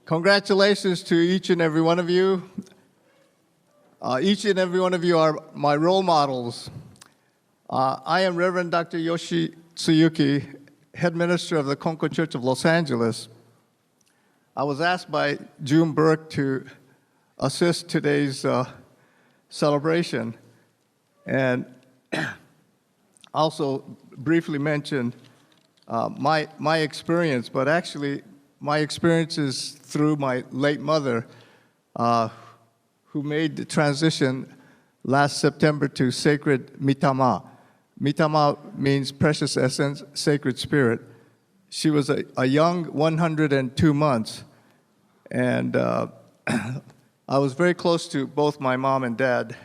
Congratulations to each and every one of you. Each and every one of you are my role models. I am Reverend Dr. Tsuyuki, head minister of the Concord Church of Los Angeles. I was asked by June Burke to assist today's celebration and also briefly mention my experience, but actually my experience is through my late mother, who made the transition last September to sacred mitama. Mitama means precious essence, sacred spirit. She was a young 102 months, and I was very close to both my mom and dad,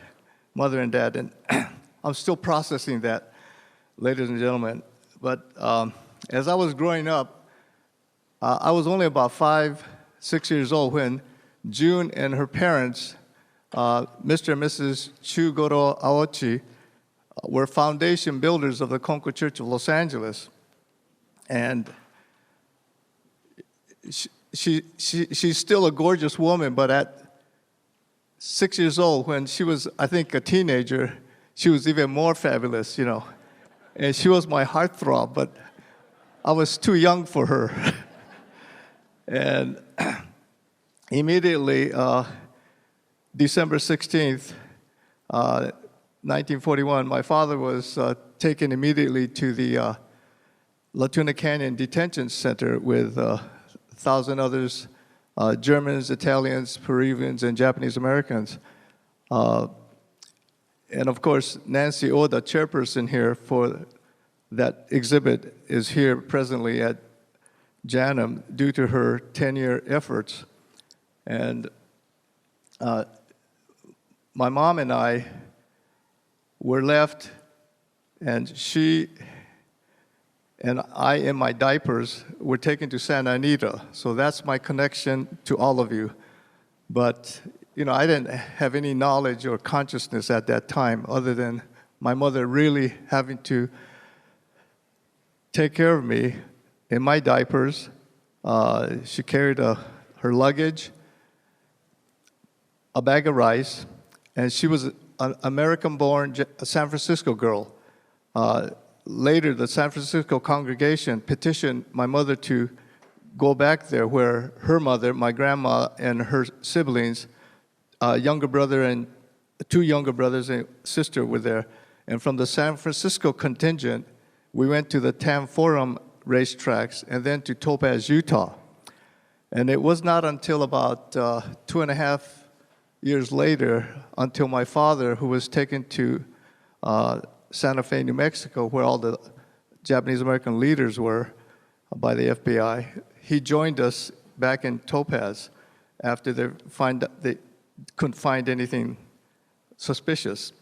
mother and dad, and I'm still processing that, ladies and gentlemen. But as I was growing up, I was only about 5, 6 years old when June and her parents, Mr. and Mrs. Chugoro Aochi, were foundation builders of the Concord Church of Los Angeles. And she's still a gorgeous woman, but at 6 years old, when she was, I think, a teenager, she was even more fabulous, you know. And she was my heartthrob, but I was too young for her. And immediately, December 16th, 1941, my father was taken immediately to the La Tuna Canyon Detention Center with 1,000 others, Germans, Italians, Peruvians, and Japanese Americans. And of course, Nancy Oda, chairperson here for that exhibit, is here presently at JANM due to her 10-year efforts. And my mom and I were left, and she and I, in my diapers, were taken to Santa Anita. So that's my connection to all of you. But, you know, I didn't have any knowledge or consciousness at that time other than my mother really having to take care of me in my diapers. She carried her luggage, a bag of rice, and she was an American-born San Francisco girl. Later, the San Francisco congregation petitioned my mother to go back there where her mother, my grandma, and her siblings, younger brother and 2 younger brothers and sister were there. And from the San Francisco contingent, we went to the Tam Forum racetracks and then to Topaz, Utah. And it was not until about 2.5 years later until my father, who was taken to Santa Fe, New Mexico, where all the Japanese American leaders were by the FBI, he joined us back in Topaz after they couldn't find anything suspicious.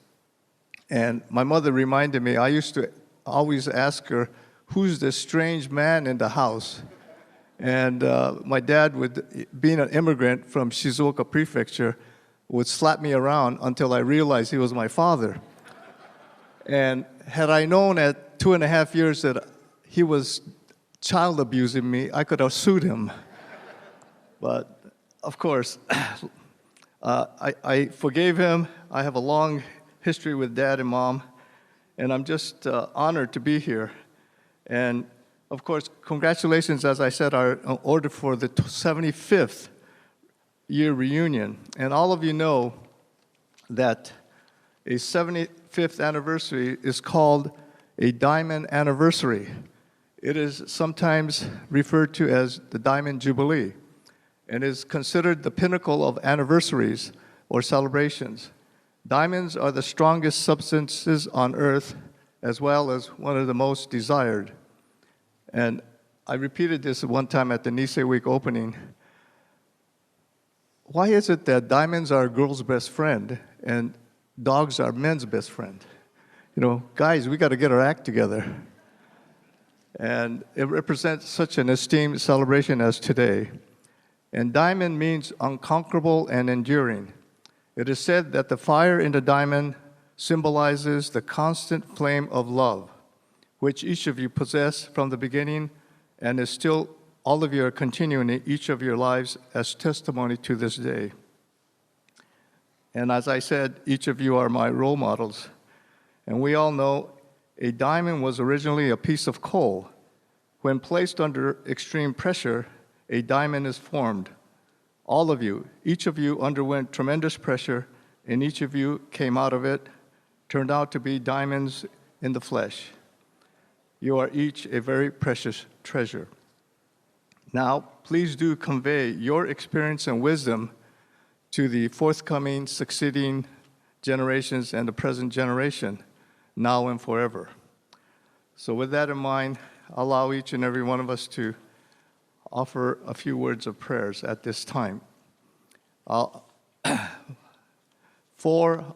And my mother reminded me, I used to always ask her, who's this strange man in the house? And my dad, being an immigrant from Shizuoka Prefecture, would slap me around until I realized he was my father. And had I known at 2.5 years that he was child abusing me, I could have sued him. But of course, I forgave him. I have a long history with Dad and Mom, and I'm just honored to be here. And of course, congratulations, as I said, are in order for the 75th year reunion. And all of you know that a 75th anniversary is called a diamond anniversary. It is sometimes referred to as the Diamond Jubilee and is considered the pinnacle of anniversaries or celebrations. Diamonds are the strongest substances on earth, as well as one of the most desired. And I repeated this one time at the Nisei Week opening. Why is it that diamonds are a girl's best friend and dogs are men's best friend? You know, guys, we got to get our act together. And it represents such an esteemed celebration as today. And diamond means unconquerable and enduring. It is said that the fire in the diamond symbolizes the constant flame of love, which each of you possess from the beginning and is still, all of you are continuing in each of your lives as testimony to this day. And as I said, each of you are my role models. And we all know a diamond was originally a piece of coal. When placed under extreme pressure, a diamond is formed. All of you, each of you underwent tremendous pressure, and each of you came out of it, turned out to be diamonds in the flesh. You are each a very precious treasure. Now, please do convey your experience and wisdom to the forthcoming, succeeding generations and the present generation, now and forever. So with that in mind, I'll allow each and every one of us to offer a few words of prayers at this time. 4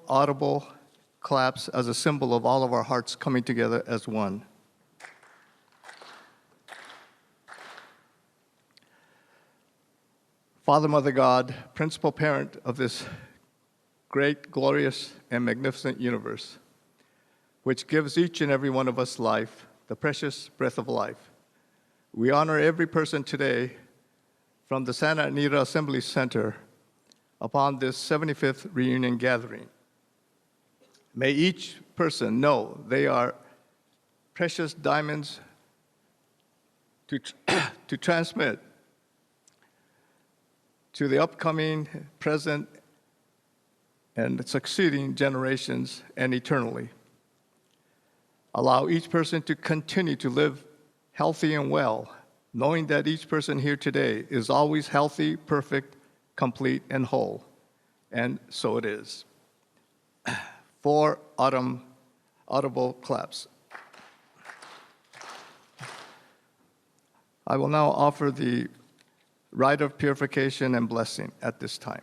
audible claps as a symbol of all of our hearts coming together as one. Father, Mother, God, principal parent of this great, glorious, and magnificent universe, which gives each and every one of us life, the precious breath of life. We honor every person today from the Santa Anita Assembly Center upon this 75th reunion gathering. May each person know they are precious diamonds to transmit to the upcoming, present, and succeeding generations and eternally. Allow each person to continue to live healthy and well, knowing that each person here today is always healthy, perfect, complete, and whole. And so it is. 4 audible claps. I will now offer the rite of purification and blessing at this time.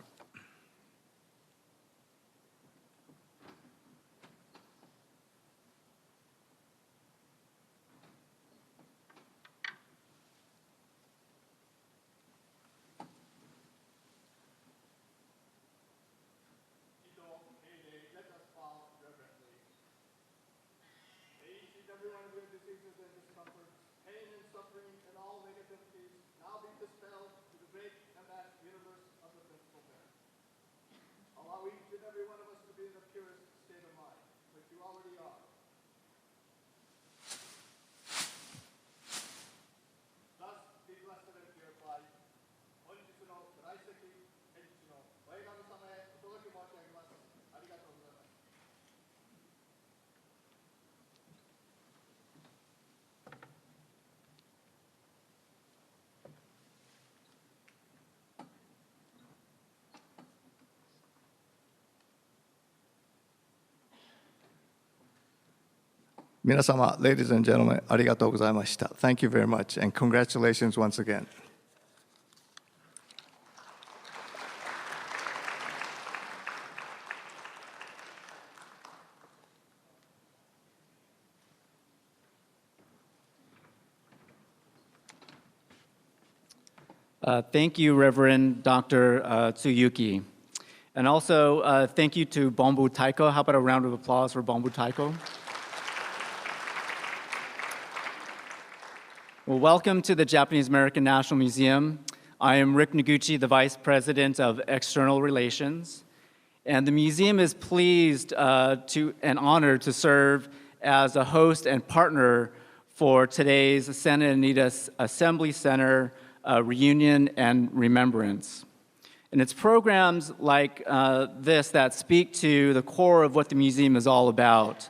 Minasama, ladies and gentlemen, arigatou gozaimashita. Thank you very much, and congratulations once again. Thank you, Reverend Dr. Tsuyuki. And also, thank you to Bombu Taiko. How about a round of applause for Bombu Taiko? Well, welcome to the Japanese American National Museum. I am Rick Noguchi, the Vice President of External Relations. And the museum is pleased and honored to serve as a host and partner for today's Santa Anita Assembly Center reunion and remembrance. And it's programs like this that speak to the core of what the museum is all about.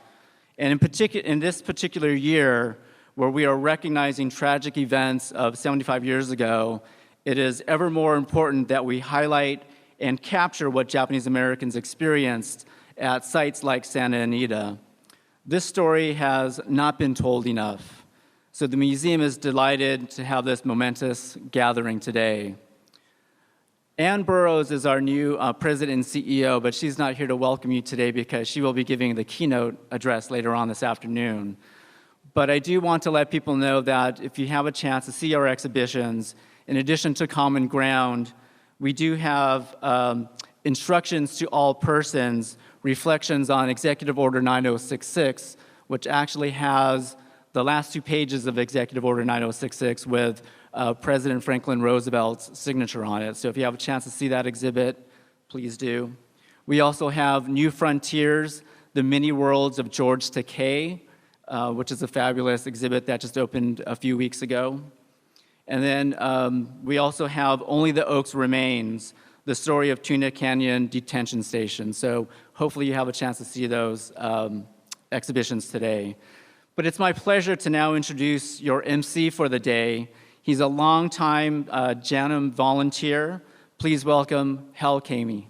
And in this particular year, where we are recognizing tragic events of 75 years ago, it is ever more important that we highlight and capture what Japanese Americans experienced at sites like Santa Anita. This story has not been told enough, so the museum is delighted to have this momentous gathering today. Ann Burroughs is our new president and CEO, but she's not here to welcome you today because she will be giving the keynote address later on this afternoon. But I do want to let people know that if you have a chance to see our exhibitions, in addition to Common Ground, we do have instructions to all persons, reflections on Executive Order 9066, which actually has the last 2 pages of Executive Order 9066 with President Franklin Roosevelt's signature on it. So if you have a chance to see that exhibit, please do. We also have New Frontiers, the Mini Worlds of George Takei, which is a fabulous exhibit that just opened a few weeks ago. And then we also have Only the Oaks Remains, the story of Tuna Canyon Detention Station. So hopefully you have a chance to see those exhibitions today. But it's my pleasure to now introduce your MC for the day. He's a longtime JANM volunteer. Please welcome Hal Keimi.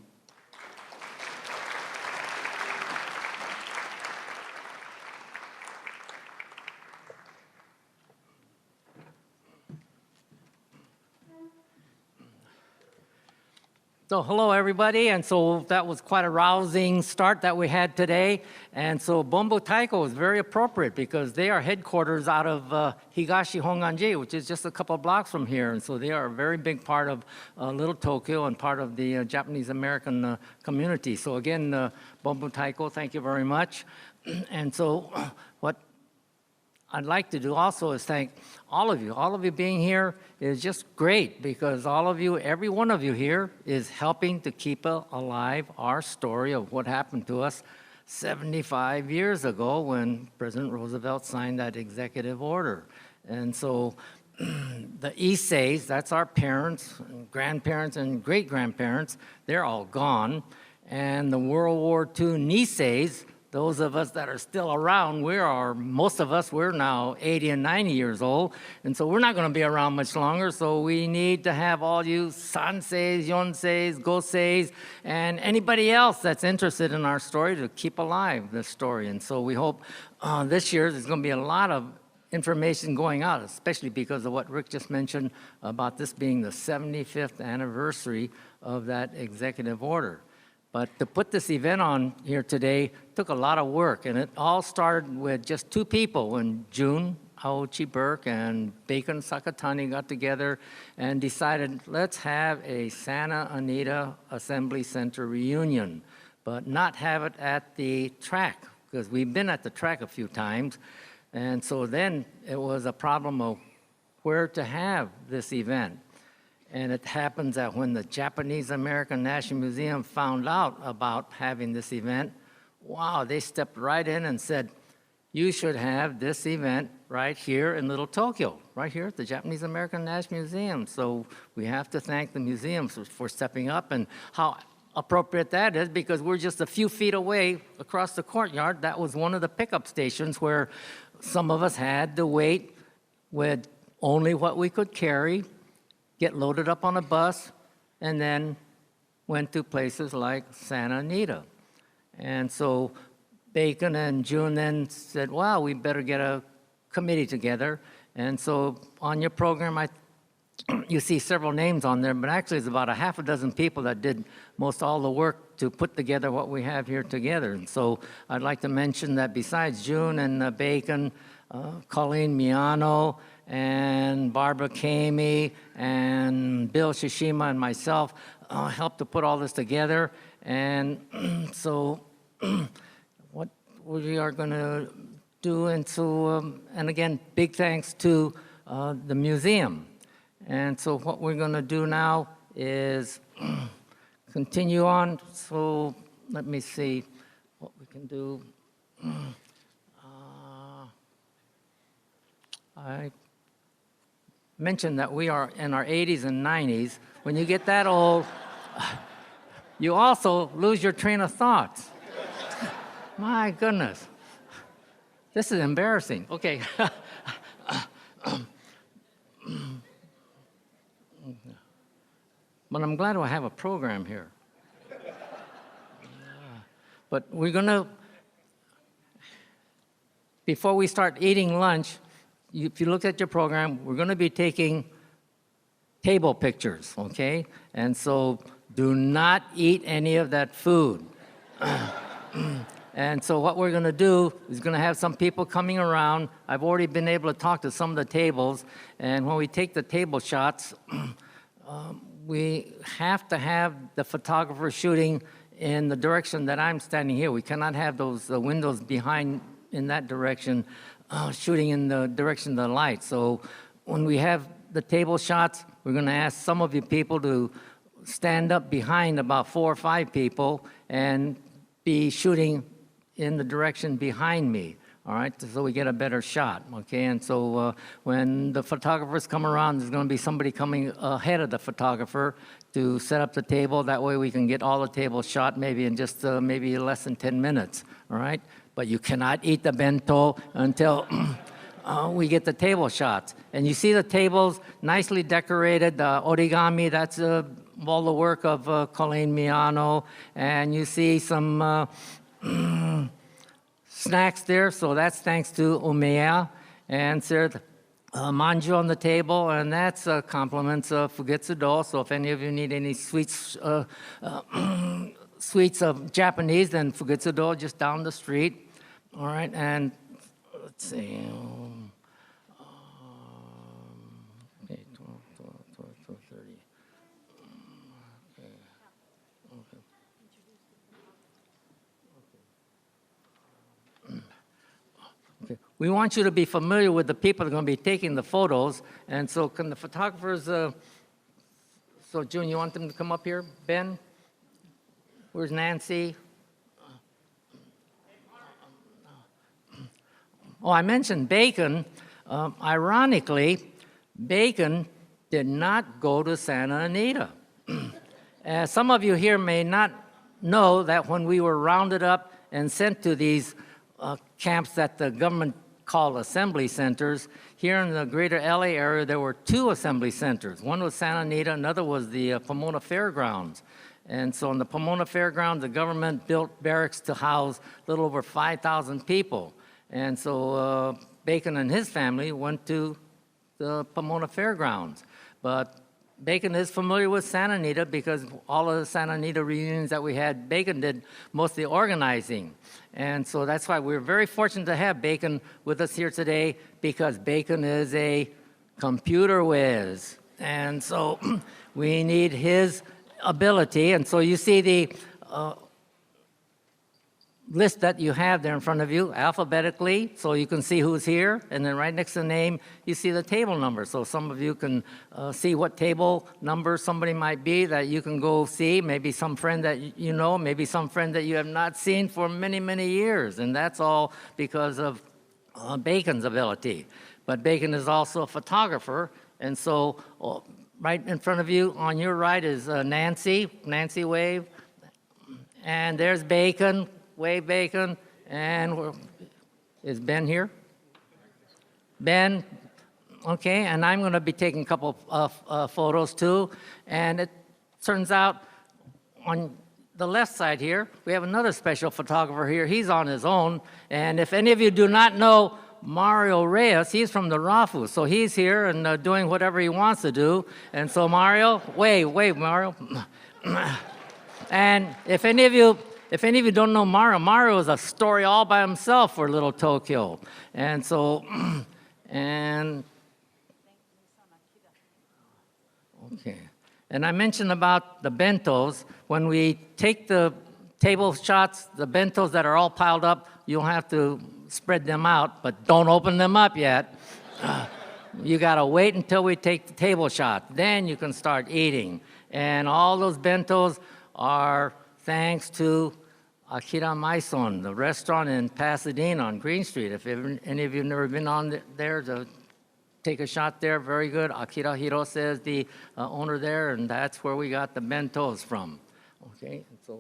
So hello, everybody. And so that was quite a rousing start that we had today. And so Bombu Taiko is very appropriate because they are headquarters out of Higashi Honganji, which is just a couple of blocks from here. And so they are a very big part of Little Tokyo and part of the Japanese-American community. So again, Bombu Taiko, thank you very much. And so what I'd like to do also is thank all of you. All of you being here is just great because all of you, every one of you here is helping to keep alive our story of what happened to us 75 years ago when President Roosevelt signed that executive order. And so the Issei's, that's our parents, grandparents, and great-grandparents, they're all gone. And the World War II Nisei's, those of us that are still around, most of us, we're now 80 and 90 years old, and so we're not going to be around much longer, so we need to have all you sanseis, yonseis, goseis, and anybody else that's interested in our story to keep alive this story. And so we hope this year there's going to be a lot of information going out, especially because of what Rick just mentioned about this being the 75th anniversary of that executive order. But to put this event on here today took a lot of work, and it all started with just two people when June Aochi Burke and Bacon Sakatani got together and decided, let's have a Santa Anita Assembly Center reunion, but not have it at the track, because we've been at the track a few times. And so then it was a problem of where to have this event. And it happens that when the Japanese American National Museum found out about having this event, wow, they stepped right in and said, you should have this event right here in Little Tokyo, right here at the Japanese American National Museum. So we have to thank the museums for stepping up, and how appropriate that is because we're just a few feet away across the courtyard. That was one of the pickup stations where some of us had to wait with only what we could carry, get loaded up on a bus, and then went to places like Santa Anita. And so Bacon and June then said, wow, we better get a committee together. And so on your program, you see several names on there, but actually it's about a half a dozen people that did most all the work to put together what we have here together. And so I'd like to mention that besides June and Bacon, Colleen Miano, and Barbara Keimi, and Bill Shishima, and myself helped to put all this together. And so what we are going to do, and so, and again, big thanks to the museum. And so what we're going to do now is continue on. So let me see what we can do. I mentioned that we are in our 80s and 90s. When you get that old, you also lose your train of thoughts. My goodness. This is embarrassing. Okay. But I'm glad I have a program here. But we're going to, before we start eating lunch, if you look at your program, we're going to be taking table pictures, okay? And so do not eat any of that food. And so what we're going to do is going to have some people coming around. I've already been able to talk to some of the tables. And when we take the table shots, we have to have the photographer shooting in the direction that I'm standing here. We cannot have those windows behind in that direction, shooting in the direction of the light. So when we have the table shots, we're going to ask some of you people to stand up behind about 4 or 5 people and be shooting in the direction behind me, all right, so we get a better shot, okay? And so when the photographers come around, there's going to be somebody coming ahead of the photographer to set up the table. That way we can get all the tables shot maybe in just maybe less than 10 minutes, all right? But you cannot eat the bento until we get the table shots. And you see the tables nicely decorated, the origami, that's all the work of Colleen Miano. And you see some snacks there, so that's thanks to Umeya. And manju on the table, and that's compliments of Fugitsudo. So if any of you need any sweets, sweets of Japanese, then Fugitsudo just down the street. All right, and let's see. Okay, 12:30. Okay. We want you to be familiar with the people that are going to be taking the photos, and so can the photographers, so June, you want them to come up here? Ben? Where's Nancy? Oh, I mentioned Bacon. Ironically, Bacon did not go to Santa Anita. Some of you here may not know that when we were rounded up and sent to these camps that the government called assembly centers, here in the greater LA area, there were 2 assembly centers. One was Santa Anita, another was the Pomona Fairgrounds. And so in the Pomona Fairgrounds, the government built barracks to house a little over 5,000 people. And so Bacon and his family went to the Pomona Fairgrounds. But Bacon is familiar with Santa Anita because all of the Santa Anita reunions that we had, Bacon did most of the organizing. And so that's why we're very fortunate to have Bacon with us here today, because Bacon is a computer whiz. And so we need his ability. And so you see the list that you have there in front of you alphabetically, so you can see who's here, and then right next to the name you see the table number, so some of you can see what table number somebody might be that you can go see, maybe some friend that you know, maybe some friend that you have not seen for many, many years, and that's all because of Bacon's ability. But Bacon is also a photographer, and so right in front of you on your right is Nancy wave, and there's Bacon, wave Bacon, and is Ben here? Ben, okay, and I'm going to be taking a couple of photos too, and it turns out on the left side here, we have another special photographer here. He's on his own, and if any of you do not know Mario Reyes, he's from the RAFU, so he's here and doing whatever he wants to do, and so Mario, wave Mario. And if any of you don't know Mario is a story all by himself for Little Tokyo. And so, okay. And I mentioned about the bentos. When we take the table shots, the bentos that are all piled up, you'll have to spread them out, but don't open them up yet. You gotta wait until we take the table shot. Then you can start eating. And all those bentos are thanks to Akira Maison, the restaurant in Pasadena on Green Street. If any of you have never been on there to take a shot there, very good. Akira Hirose is the owner there, and that's where we got the bentos from. Okay, and so.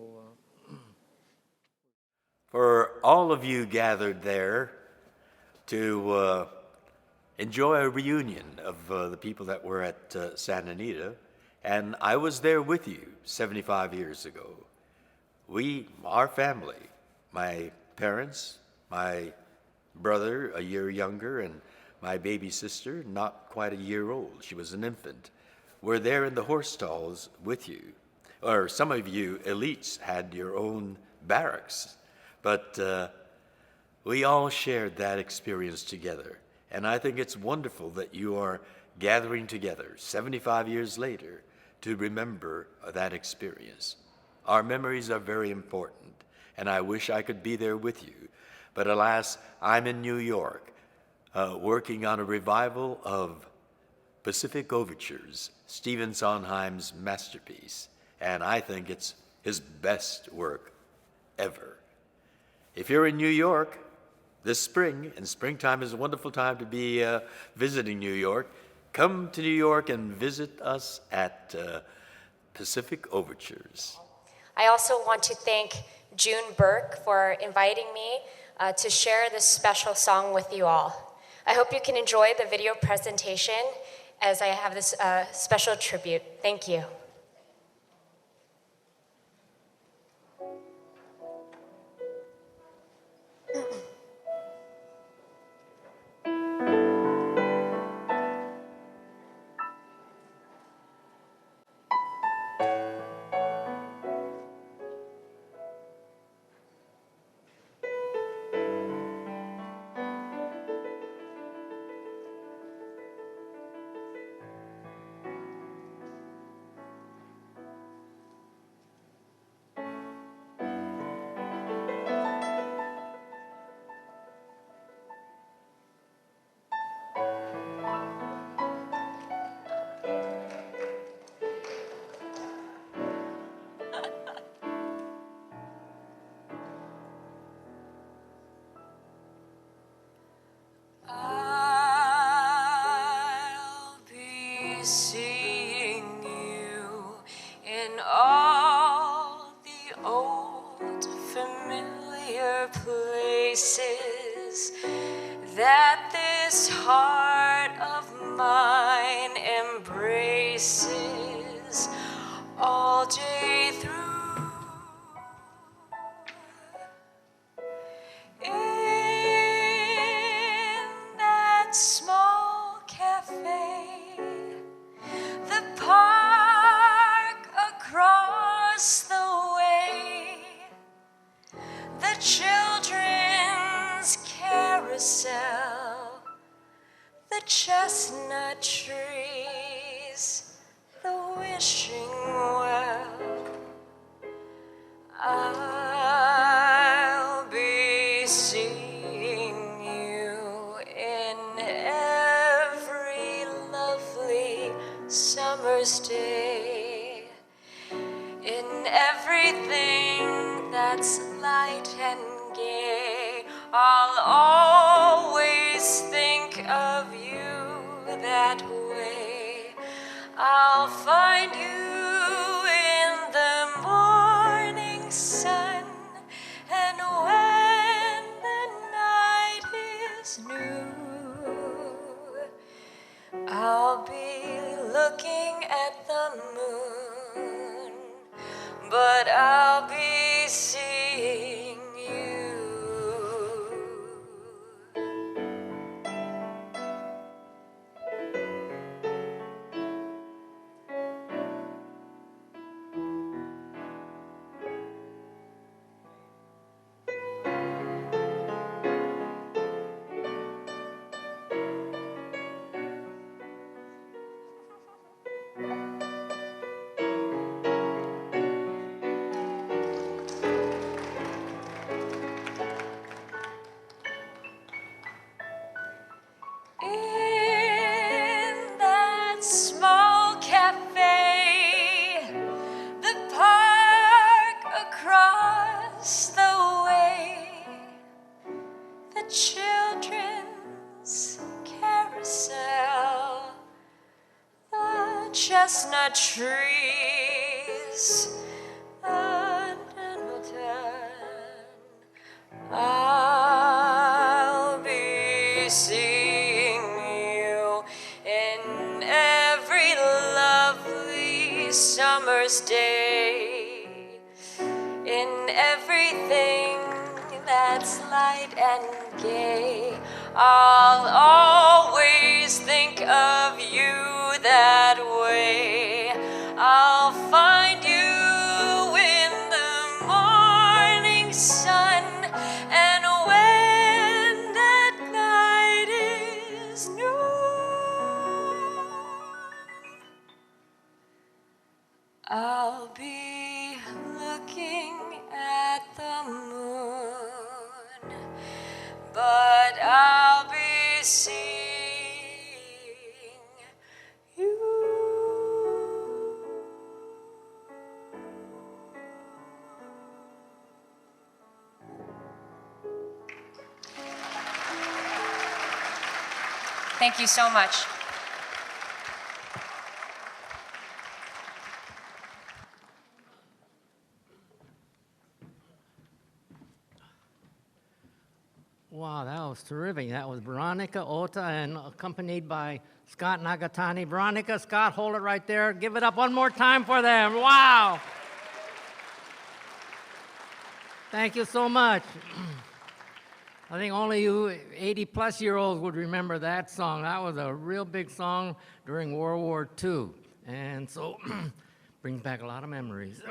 For all of you gathered there to enjoy a reunion of the people that were at Santa Anita, and I was there with you 75 years ago. Our family, my parents, my brother, a year younger, and my baby sister, not quite a year old, she was an infant, were there in the horse stalls with you. Or some of you elites had your own barracks, but we all shared that experience together. And I think it's wonderful that you are gathering together 75 years later to remember that experience. Our memories are very important, and I wish I could be there with you. But alas, I'm in New York, working on a revival of Pacific Overtures, Stephen Sondheim's masterpiece, and I think it's his best work ever. If you're in New York this spring, and springtime is a wonderful time to be visiting New York, come to New York and visit us at Pacific Overtures. I also want to thank June Burke for inviting me to share this special song with you all. I hope you can enjoy the video presentation as I have this special tribute. Thank you. seeing you in all the old familiar places that this heart of mine embraces all day through. In that small cafe, the park across the way, the children's carousel, the chestnut trees, the wishing well. I'll be seeing you in every lovely summer's day, in everything that's light and gay. I'll always think of you that way. I'll find you in the morning sun, and when the night is new, I'll be looking at the moon, but I'll be seeing you. In that small cafe, the park across the way, the children's carousel, the chestnut trees, the Pendleton. I'll be seeing you in every lovely summer's day, in everything that's light and gay. I'll always think of you that way. I'll find you in the morning sun, and when that night is new, I'll be looking at the moon, but I'll be seeing you. Thank you so much. Wow, that was terrific. That was Veronica, Ota, and accompanied by Scott Nagatani. Veronica, Scott, hold it right there. Give it up one more time for them. Wow. Thank you so much. I think only you 80-plus-year-olds would remember that song. That was a real big song during World War II. And so brings back a lot of memories.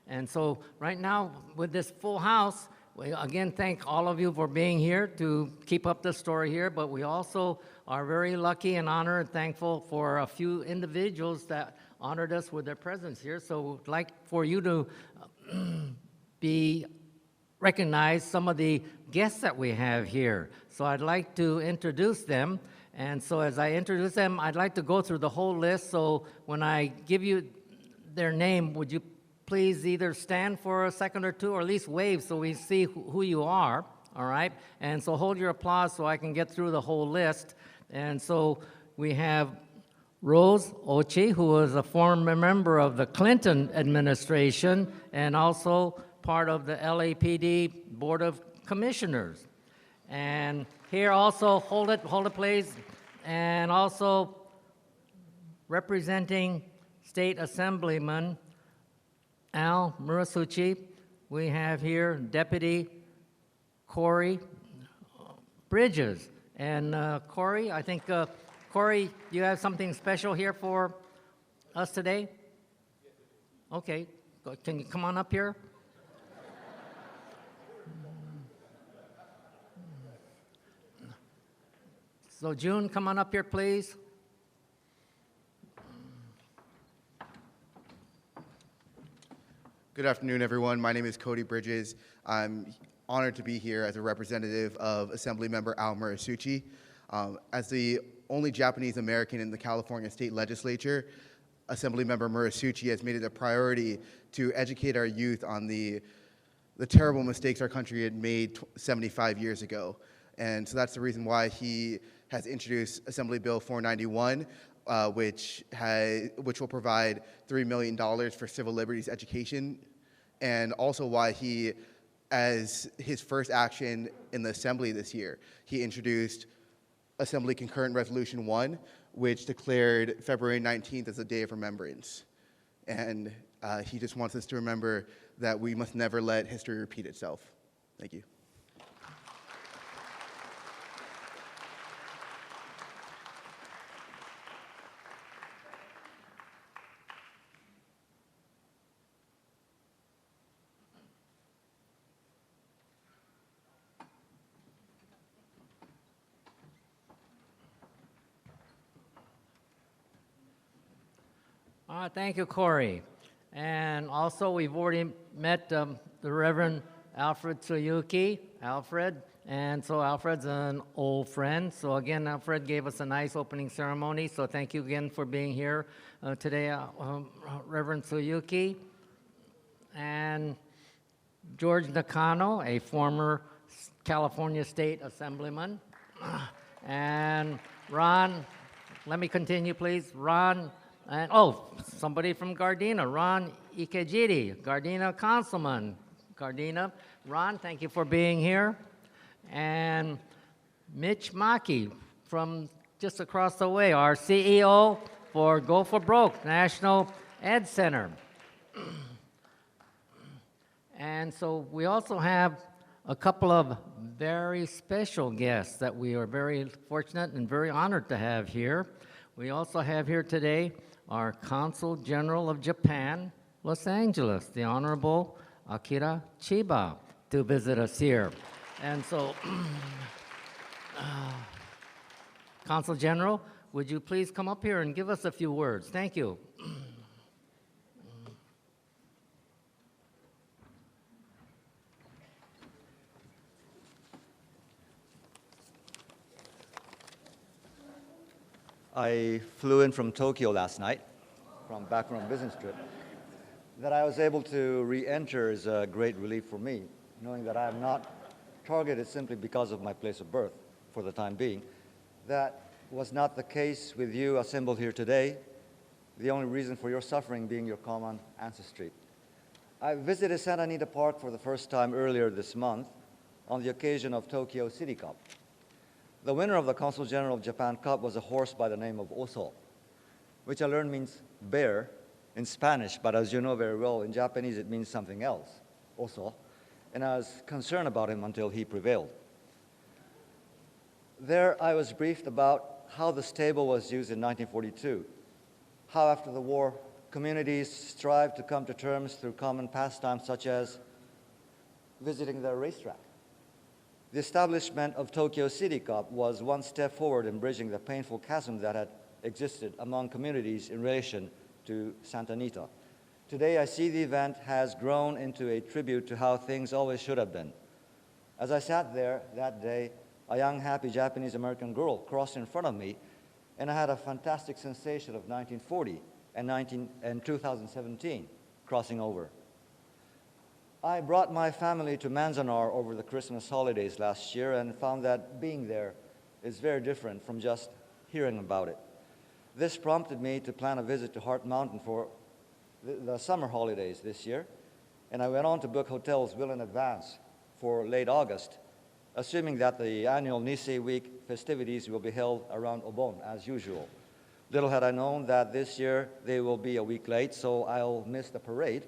And so right now, with this full house, we again thank all of you for being here to keep up the story here, but we also are very lucky and honored and thankful for a few individuals that honored us with their presence here. So we'd like for you to recognize some of the guests that we have here. So I'd like to introduce them. And so as I introduce them, I'd like to go through the whole list. So when I give you their name, would you please either stand for a second or two, or at least wave so we see who you are, all right? And so hold your applause so I can get through the whole list. And so we have Rose Ochi, who was a former member of the Clinton administration and also part of the LAPD Board of Commissioners. And here also, hold it please, and also representing State Assemblyman Al Murasuchi, we have here Deputy Corey Bridges. And Corey, I think, Corey, you have something special here for us today? Okay, can you come on up here? So June, come on up here, please. Good afternoon, everyone. My name is Cody Bridges. I'm honored to be here as a representative of Assemblymember Al Murasuchi. As the only Japanese American in the California State Legislature, Assemblymember Murasuchi has made it a priority to educate our youth on the terrible mistakes our country had made 75 years ago. And so that's the reason why he has introduced Assembly Bill 491, which will provide $3 million for civil liberties education, and also why he, as his first action in the Assembly this year, he introduced Assembly Concurrent Resolution 1, which declared February 19th as a day of remembrance. And he just wants us to remember that we must never let history repeat itself. Thank you. Thank you, Corey. And also, we've already met the Reverend Alfred Tsuyuki, Alfred. And so Alfred's an old friend. So again, Alfred gave us a nice opening ceremony. So thank you again for being here today, Reverend Tsuyuki. And George Nakano, a former California State Assemblyman. And Ron, let me continue, please. Ron. And, somebody from Gardena, Ron Ikejiri, Gardena Councilman. Gardena, Ron, thank you for being here. And Mitch Maki from just across the way, our CEO for Go for Broke National Ed Center. And so we also have a couple of very special guests that we are very fortunate and very honored to have here. We also have here today our Consul General of Japan, Los Angeles, the Honorable Akira Chiba, to visit us here. And so, Consul General, would you please come up here and give us a few words? Thank you. I flew in from Tokyo last night, back from a business trip. That I was able to re-enter is a great relief for me, knowing that I am not targeted simply because of my place of birth for the time being. That was not the case with you assembled here today, the only reason for your suffering being your common ancestry. I visited Santa Anita Park for the first time earlier this month on the occasion of Tokyo City Cup. The winner of the Consul General of Japan Cup was a horse by the name of Oso, which I learned means bear in Spanish, but as you know very well, in Japanese it means something else, Oso, and I was concerned about him until he prevailed. There I was briefed about how the stable was used in 1942, how after the war communities strived to come to terms through common pastimes such as visiting the racetrack. The establishment of Tokyo City Cup was one step forward in bridging the painful chasm that had existed among communities in relation to Santa Anita. Today, I see the event has grown into a tribute to how things always should have been. As I sat there that day, a young, happy Japanese-American girl crossed in front of me, and I had a fantastic sensation of 1940 and 2017 crossing over. I brought my family to Manzanar over the Christmas holidays last year and found that being there is very different from just hearing about it. This prompted me to plan a visit to Heart Mountain for the summer holidays this year, and I went on to book hotels well in advance for late August, assuming that the annual Nisei Week festivities will be held around Obon as usual. Little had I known that this year they will be a week late, so I'll miss the parade,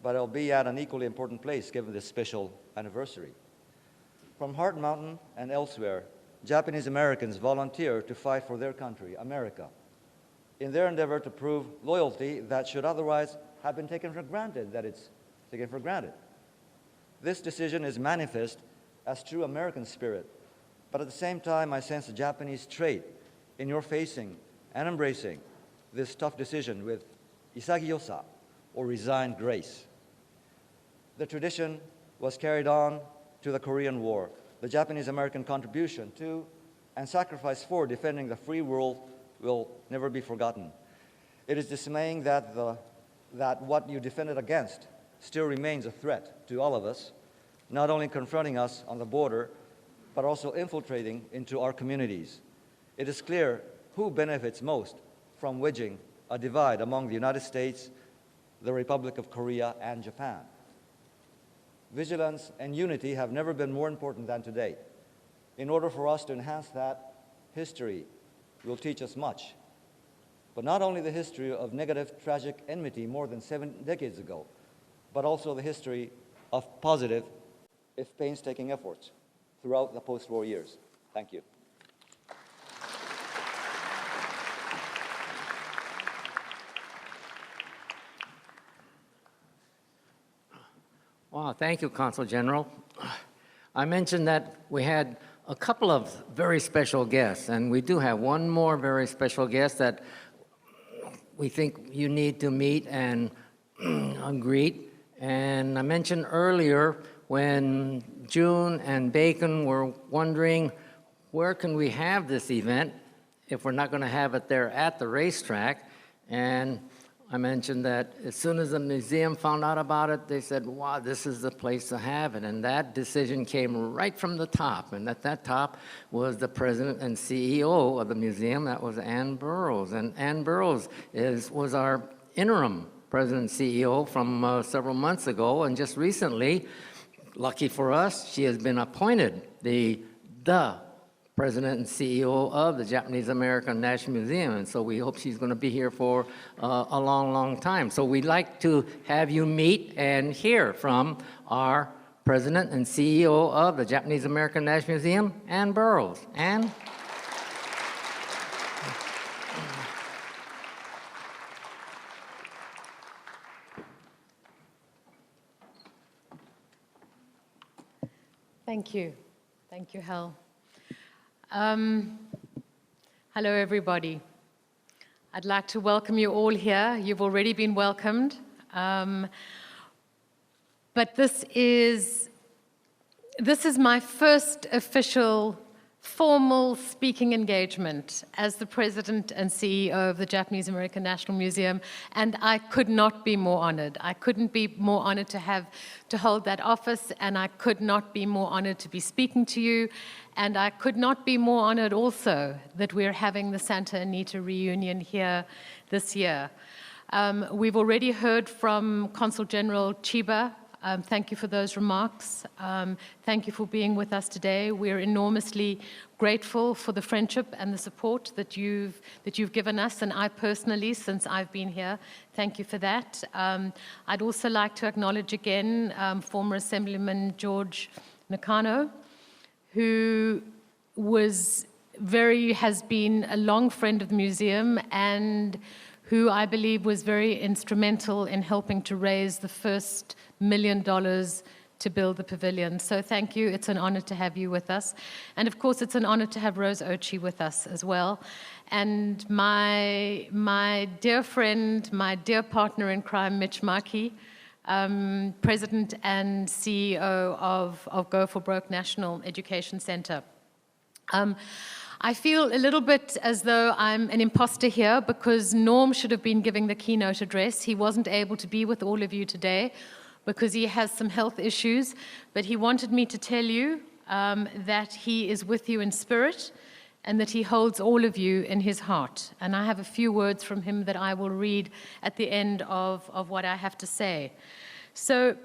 but I'll be at an equally important place given this special anniversary. From Heart Mountain and elsewhere, Japanese Americans volunteer to fight for their country, America, in their endeavor to prove loyalty that should otherwise have been taken for granted, This decision is manifest as true American spirit, but at the same time, I sense a Japanese trait in your facing and embracing this tough decision with isagiyosa, or resigned grace. The tradition was carried on to the Korean War, the Japanese-American contribution to and sacrifice for defending the free world will never be forgotten. It is dismaying that what you defended against still remains a threat to all of us, not only confronting us on the border, but also infiltrating into our communities. It is clear who benefits most from wedging a divide among the United States, the Republic of Korea, and Japan. Vigilance and unity have never been more important than today. In order for us to enhance that, history will teach us much. But not only the history of negative, tragic enmity more than 7 decades ago, but also the history of positive, if painstaking efforts throughout the post-war years. Thank you. Wow, thank you, Consul General. I mentioned that we had a couple of very special guests, and we do have one more very special guest that we think you need to meet and greet. And I mentioned earlier when June and Bacon were wondering, where can we have this event if we're not going to have it there at the racetrack? And I mentioned that as soon as the museum found out about it, they said, wow, this is the place to have it. And that decision came right from the top. And at that top was the president and CEO of the museum. That was Ann Burroughs. And Ann Burroughs was our interim president and CEO from several months ago. And just recently, lucky for us, she has been appointed the president and CEO of the Japanese American National Museum, and so we hope she's going to be here for a long, long time. So we'd like to have you meet and hear from our president and CEO of the Japanese American National Museum, Ann Burroughs. Ann? Thank you. Thank you, Hal. Hello, everybody. I'd like to welcome you all here. You've already been welcomed. But this is my first official formal speaking engagement as the president and CEO of the Japanese American National Museum, and I could not be more honored. I couldn't be more honored to hold that office, and I could not be more honored to be speaking to you, and I could not be more honored also that we're having the Santa Anita reunion here this year. We've already heard from Consul General Chiba. Thank you for those remarks. Thank you for being with us today. We're enormously grateful for the friendship and the support that you've given us, and I personally, since I've been here. Thank you for that. I'd also like to acknowledge again former Assemblyman George Nakano, who has been a long friend of the museum and who I believe was very instrumental in helping to raise the first $1 million to build the pavilion. So thank you. It's an honor to have you with us. And of course, it's an honor to have Rose Ochi with us as well. And my dear friend, my dear partner in crime, Mitch Maki, President and CEO of Go for Broke National Education Center. I feel a little bit as though I'm an imposter here because Norm should have been giving the keynote address. He wasn't able to be with all of you today because he has some health issues, but he wanted me to tell you that he is with you in spirit and that he holds all of you in his heart. And I have a few words from him that I will read at the end of what I have to say. So,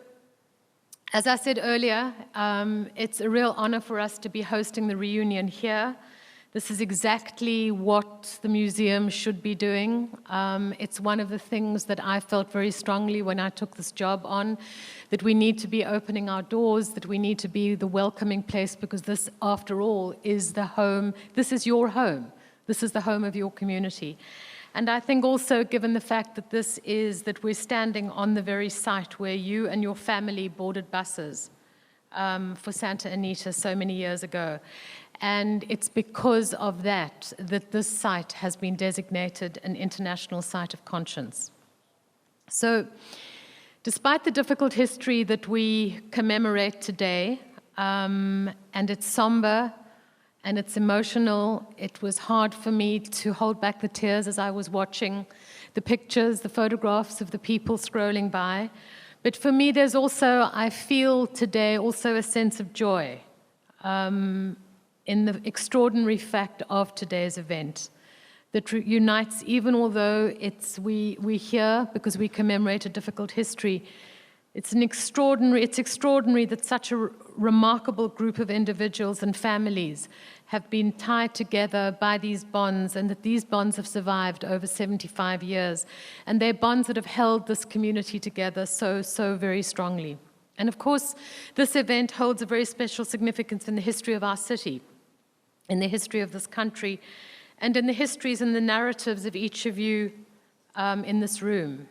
as I said earlier, it's a real honor for us to be hosting the reunion here. This is exactly what the museum should be doing. It's one of the things that I felt very strongly when I took this job on, that we need to be opening our doors, that we need to be the welcoming place, because this, after all, is the home. This is your home. This is the home of your community. And I think also, given the fact that that we're standing on the very site where you and your family boarded buses for Santa Anita so many years ago. And it's because of that this site has been designated an international site of conscience. So, despite the difficult history that we commemorate today, and it's somber and it's emotional, it was hard for me to hold back the tears as I was watching the pictures, the photographs of the people scrolling by. But for me, there's also, I feel today, also a sense of joy in the extraordinary fact of today's event that unites, even although we're here because we commemorate a difficult history. It's extraordinary that such a remarkable group of individuals and families have been tied together by these bonds, and that these bonds have survived over 75 years. And they're bonds that have held this community together so very strongly. And of course, this event holds a very special significance in the history of our city, in the history of this country, and in the histories and the narratives of each of you in this room.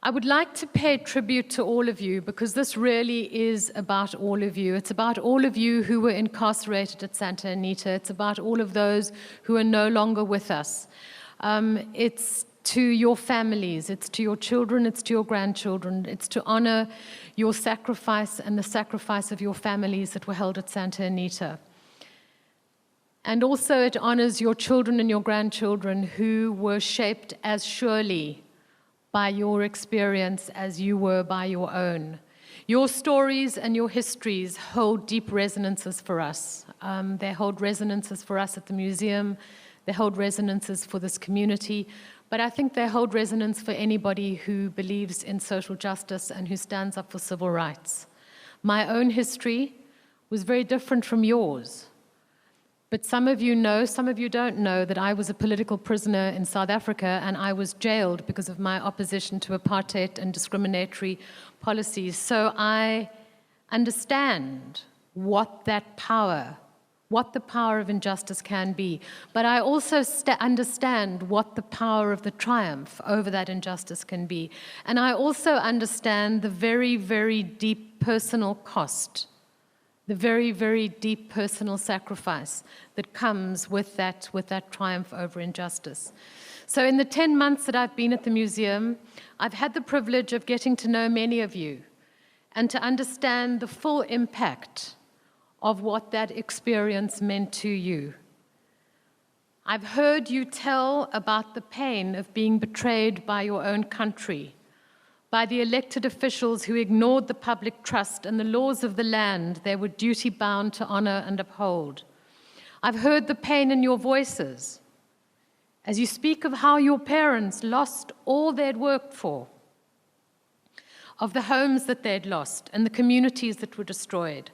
I would like to pay tribute to all of you, because this really is about all of you. It's about all of you who were incarcerated at Santa Anita. It's about all of those who are no longer with us. It's to your families, it's to your children, it's to your grandchildren. It's to honor your sacrifice and the sacrifice of your families that were held at Santa Anita. And also it honors your children and your grandchildren who were shaped as surely by your experience as you were by your own. Your stories and your histories hold deep resonances for us. They hold resonances for us at the museum. They hold resonances for this community. But I think they hold resonance for anybody who believes in social justice and who stands up for civil rights. My own history was very different from yours. But some of you know, some of you don't know, that I was a political prisoner in South Africa, and I was jailed because of my opposition to apartheid and discriminatory policies. So I understand what the power of injustice can be. But I also understand what the power of the triumph over that injustice can be. And I also understand the very, very deep personal cost, the very, very deep personal sacrifice that comes with that triumph over injustice. So in the 10 months that I've been at the museum, I've had the privilege of getting to know many of you and to understand the full impact of what that experience meant to you. I've heard you tell about the pain of being betrayed by your own country, by the elected officials who ignored the public trust and the laws of the land they were duty-bound to honor and uphold. I've heard the pain in your voices as you speak of how your parents lost all they'd worked for, of the homes that they'd lost and the communities that were destroyed.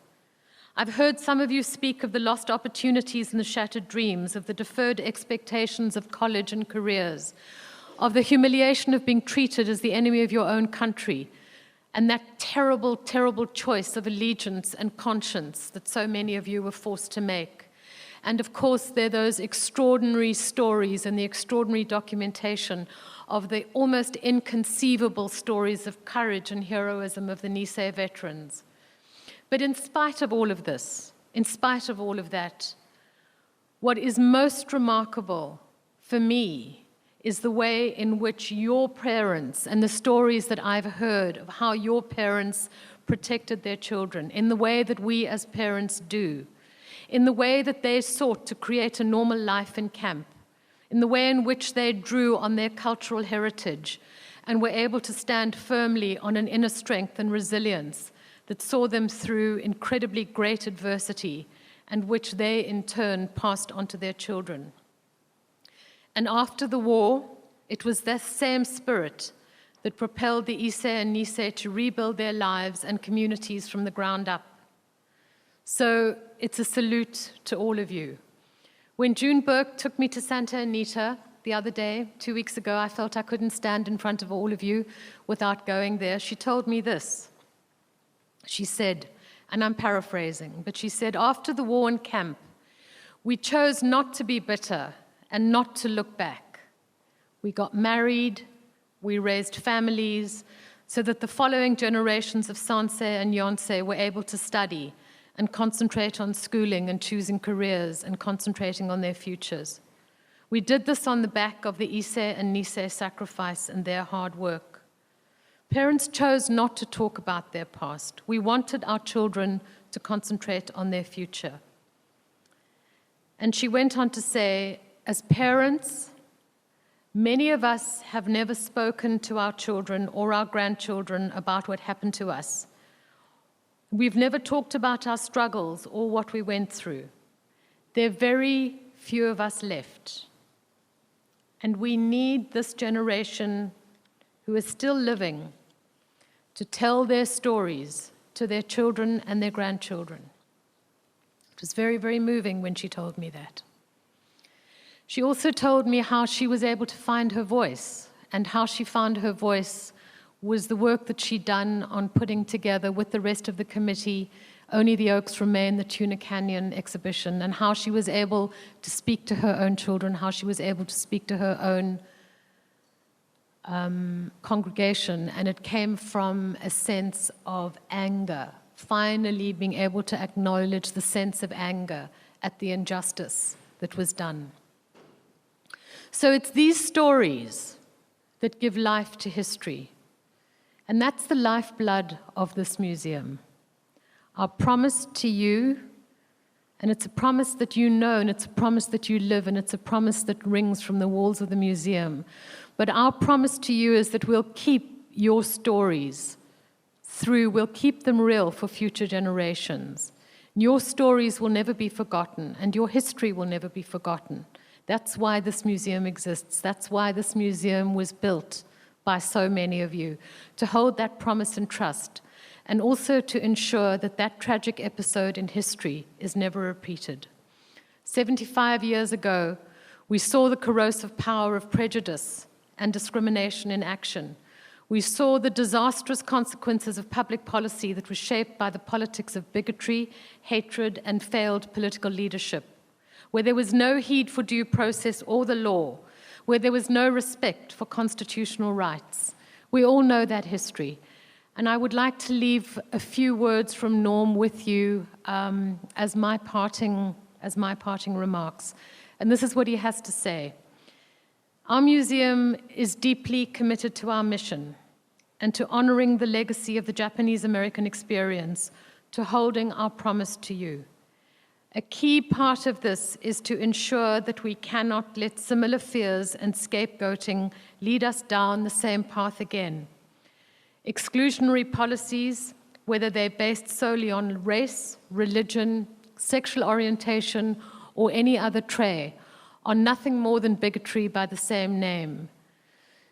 I've heard some of you speak of the lost opportunities and the shattered dreams, of the deferred expectations of college and careers, of the humiliation of being treated as the enemy of your own country, and that terrible, terrible choice of allegiance and conscience that so many of you were forced to make. And of course, there are those extraordinary stories and the extraordinary documentation of the almost inconceivable stories of courage and heroism of the Nisei veterans. But in spite of all of this, in spite of all of that, what is most remarkable for me is the way in which your parents, and the stories that I've heard of how your parents protected their children, in the way that we as parents do, in the way that they sought to create a normal life in camp, in the way in which they drew on their cultural heritage and were able to stand firmly on an inner strength and resilience that saw them through incredibly great adversity and which they in turn passed on to their children. And after the war, it was this same spirit that propelled the Issei and Nisei to rebuild their lives and communities from the ground up. So it's a salute to all of you. When June Burke took me to Santa Anita the other day, 2 weeks ago, I felt I couldn't stand in front of all of you without going there. She told me this. She said, and I'm paraphrasing, but she said, after the war in camp, we chose not to be bitter and not to look back. We got married, we raised families, so that the following generations of Sansei and Yonsei were able to study and concentrate on schooling and choosing careers and concentrating on their futures. We did this on the back of the Issei and Nisei sacrifice and their hard work. Parents chose not to talk about their past. We wanted our children to concentrate on their future. And she went on to say, as parents, many of us have never spoken to our children or our grandchildren about what happened to us. We've never talked about our struggles or what we went through. There are very few of us left. And we need this generation who is still living to tell their stories to their children and their grandchildren. It was very, very moving when she told me that. She also told me how she was able to find her voice, and how she found her voice was the work that she'd done on putting together with the rest of the committee Only the Oaks Remain, the Tuna Canyon exhibition, and how she was able to speak to her own children, how she was able to speak to her own congregation, and it came from a sense of anger, finally being able to acknowledge the sense of anger at the injustice that was done. So it's these stories that give life to history, and that's the lifeblood of this museum. Our promise to you, and it's a promise that you know, and it's a promise that you live, and it's a promise that rings from the walls of the museum. But our promise to you is that we'll keep your stories through, we'll keep them real for future generations. Your stories will never be forgotten, and your history will never be forgotten. That's why this museum exists. That's why this museum was built by so many of you, to hold that promise and trust, and also to ensure that that tragic episode in history is never repeated. 75 years ago, we saw the corrosive power of prejudice and discrimination in action. We saw the disastrous consequences of public policy that was shaped by the politics of bigotry, hatred, and failed political leadership, where there was no heed for due process or the law, where there was no respect for constitutional rights. We all know that history. And I would like to leave a few words from Norm with you as my parting remarks. And this is what he has to say. Our museum is deeply committed to our mission and to honoring the legacy of the Japanese American experience, to holding our promise to you. A key part of this is to ensure that we cannot let similar fears and scapegoating lead us down the same path again. Exclusionary policies, whether they're based solely on race, religion, sexual orientation, or any other trait, are nothing more than bigotry by the same name.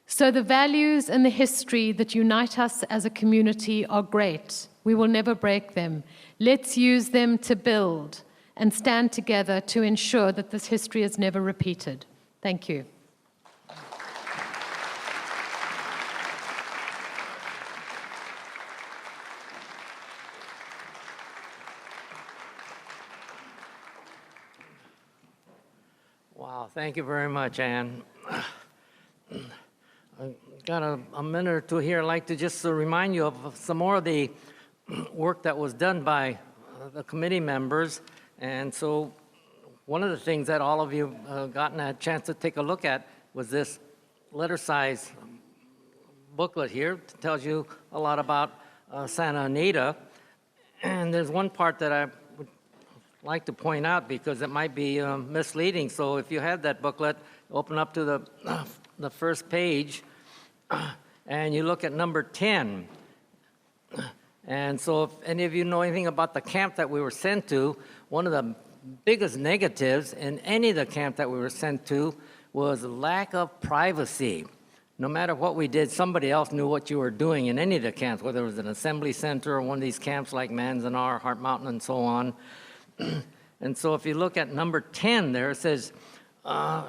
So the values and the history that unite us as a community are great. We will never break them. Let's use them to build and stand together to ensure that this history is never repeated. Thank you. Wow, thank you very much, Anne. I've got a minute or two here. I'd like to just remind you of some more of the work that was done by the committee members. And so one of the things that all of you gotten a chance to take a look at was this letter-size booklet here. It tells you a lot about Santa Anita. And there's one part that I would like to point out because it might be misleading. So if you have that booklet, open up to the first page and you look at number 10. And so if any of you know anything about the camp that we were sent to, one of the biggest negatives in any of the camp that we were sent to was lack of privacy. No matter what we did, somebody else knew what you were doing in any of the camps, whether it was an assembly center or one of these camps like Manzanar, Heart Mountain, and so on. And so if you look at number 10 there, it says,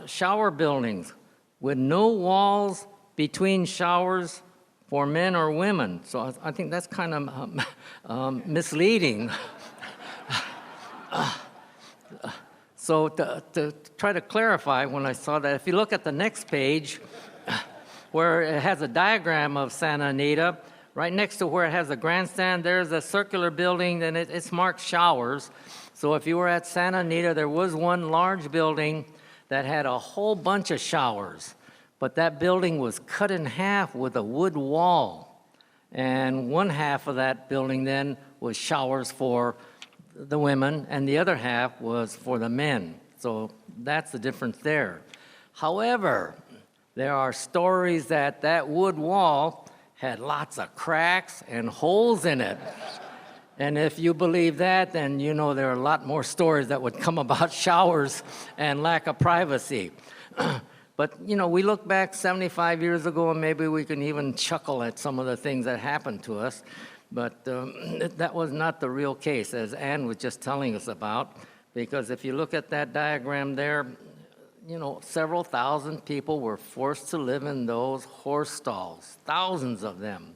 shower buildings with no walls between showers for men or women. So I think that's kind of misleading. So to try to clarify when I saw that, if you look at the next page, where it has a diagram of Santa Anita, right next to where it has a grandstand, there's a circular building, and it's marked showers. So if you were at Santa Anita, there was one large building that had a whole bunch of showers, but that building was cut in half with a wood wall. And one half of that building then was showers for the women, and the other half was for the men. So that's the difference there. However, there are stories that that wood wall had lots of cracks and holes in it. And if you believe that, then you know there are a lot more stories that would come about showers and lack of privacy. But, you know, we look back 75 years ago, and maybe we can even chuckle at some of the things that happened to us. But that was not the real case, as Ann was just telling us about, because if you look at that diagram there, you know, several thousand people were forced to live in those horse stalls, thousands of them.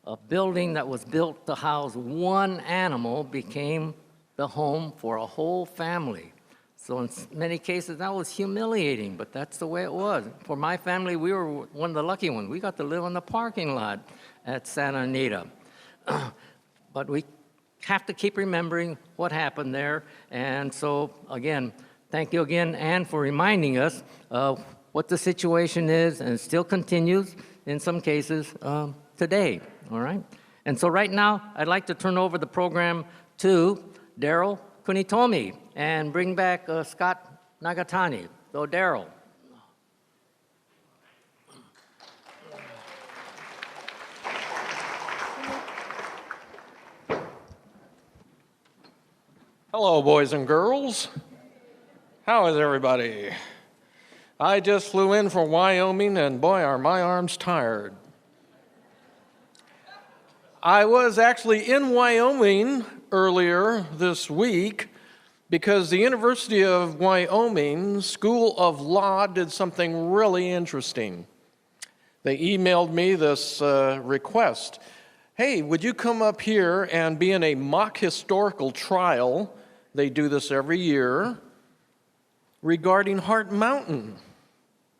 A building that was built to house one animal became the home for a whole family. So in many cases, that was humiliating, but that's the way it was. For my family, we were one of the lucky ones. We got to live in the parking lot at Santa Anita. But we have to keep remembering what happened there. And so, again, thank you again, Ann, for reminding us of what the situation is, and it still continues in some cases today, all right? And so right now, I'd like to turn over the program to Darrell Kunitomi and bring back Scott Nagatani. So, Darrell. Hello, boys and girls. How is everybody? I just flew in from Wyoming, and boy, are my arms tired. I was actually in Wyoming earlier this week because the University of Wyoming School of Law did something really interesting. They emailed me this request. Hey, would you come up here and be in a mock historical trial? They do this every year regarding Heart Mountain.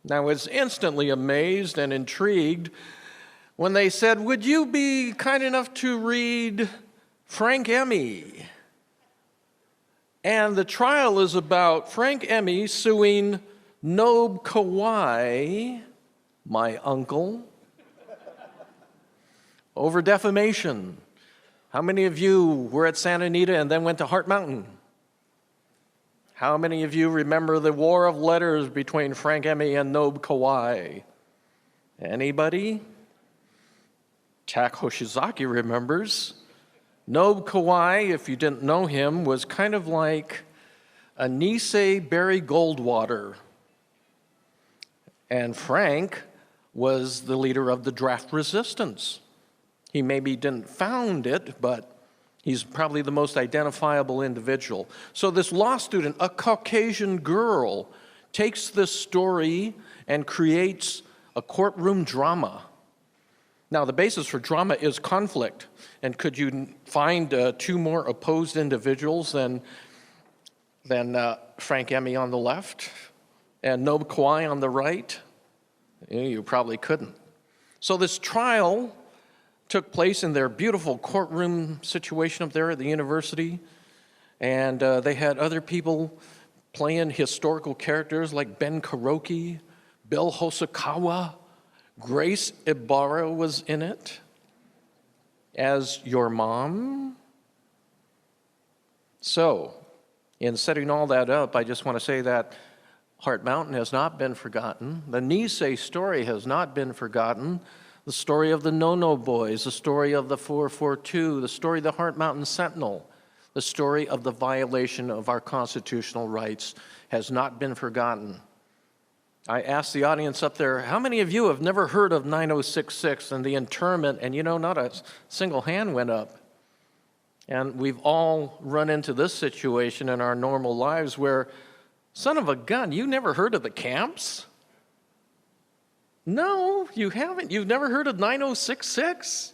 Now, I was instantly amazed and intrigued when they said, would you be kind enough to read Frank Keimi? And the trial is about Frank Keimi suing Noguchi, my uncle, over defamation. How many of you were at Santa Anita and then went to Heart Mountain? How many of you remember the war of letters between Frank Keimi and Noguchi? Anybody? Tak Hoshizaki remembers. Noguchi, if you didn't know him, was kind of like a Nisei Barry Goldwater. And Frank was the leader of the draft resistance. He maybe didn't found it, but he's probably the most identifiable individual. So this law student, a Caucasian girl, takes this story and creates a courtroom drama. Now, the basis for drama is conflict. And could you find two more opposed individuals than Frank Keimi on the left and Noguchi on the right? You probably couldn't. So this trial took place in their beautiful courtroom situation up there at the university. And they had other people playing historical characters like Ben Kuroki, Bill Hosokawa, Grace Ibarra was in it as your mom. So, in setting all that up, I just want to say that Heart Mountain has not been forgotten. The Nisei story has not been forgotten. the story of the No-No Boys, the story of the 442, the story of the Heart Mountain Sentinel, the story of the violation of our constitutional rights has not been forgotten. I asked the audience up there, how many of you have never heard of 9066 and the internment? And not a single hand went up. And we've all run into this situation in our normal lives where, son of a gun, you never heard of the camps? No, you haven't. You've never heard of 9066?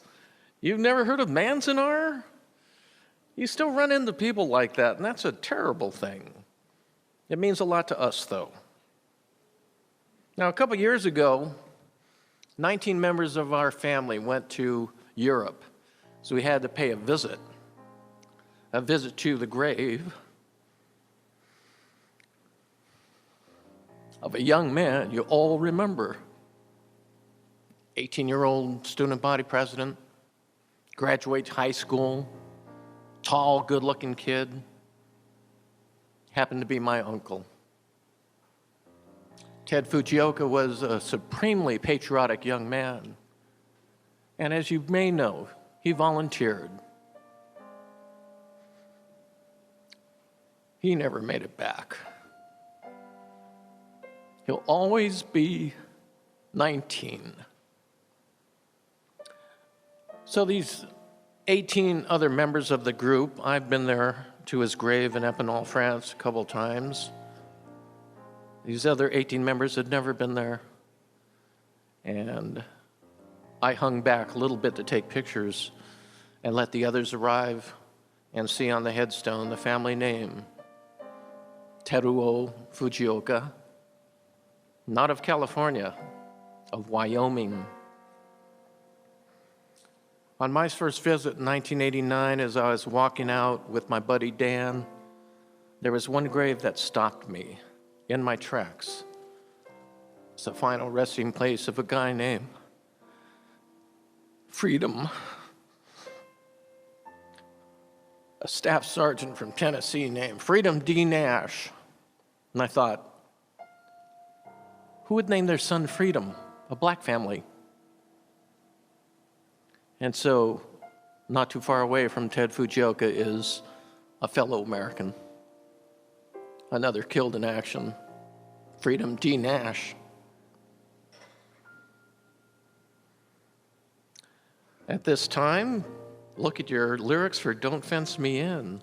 You've never heard of Manzanar? You still run into people like that, and that's a terrible thing. It means a lot to us, though. Now, a couple years ago, 19 members of our family went to Europe, so we had to pay a visit to the grave of a young man you all remember. 18-year-old student body president, graduates high school, tall, good-looking kid, happened to be my uncle. Ted Fujioka was a supremely patriotic young man, and as you may know, he volunteered. He never made it back. He'll always be 19. So these 18 other members of the group, I've been there to his grave in Epinal, France, a couple times. These other 18 members had never been there. And I hung back a little bit to take pictures and let the others arrive and see on the headstone the family name, Teruo Fujioka, not of California, of Wyoming. On my first visit in 1989, as I was walking out with my buddy Dan, there was one grave that stopped me in my tracks. It's the final resting place of a guy named Freedom, a staff sergeant from Tennessee named Freedom D. Nash. And I thought, who would name their son Freedom? A black family. And so, not too far away from Ted Fujioka is a fellow American, another killed in action, Freedom D. Nash. At this time, look at your lyrics for Don't Fence Me In.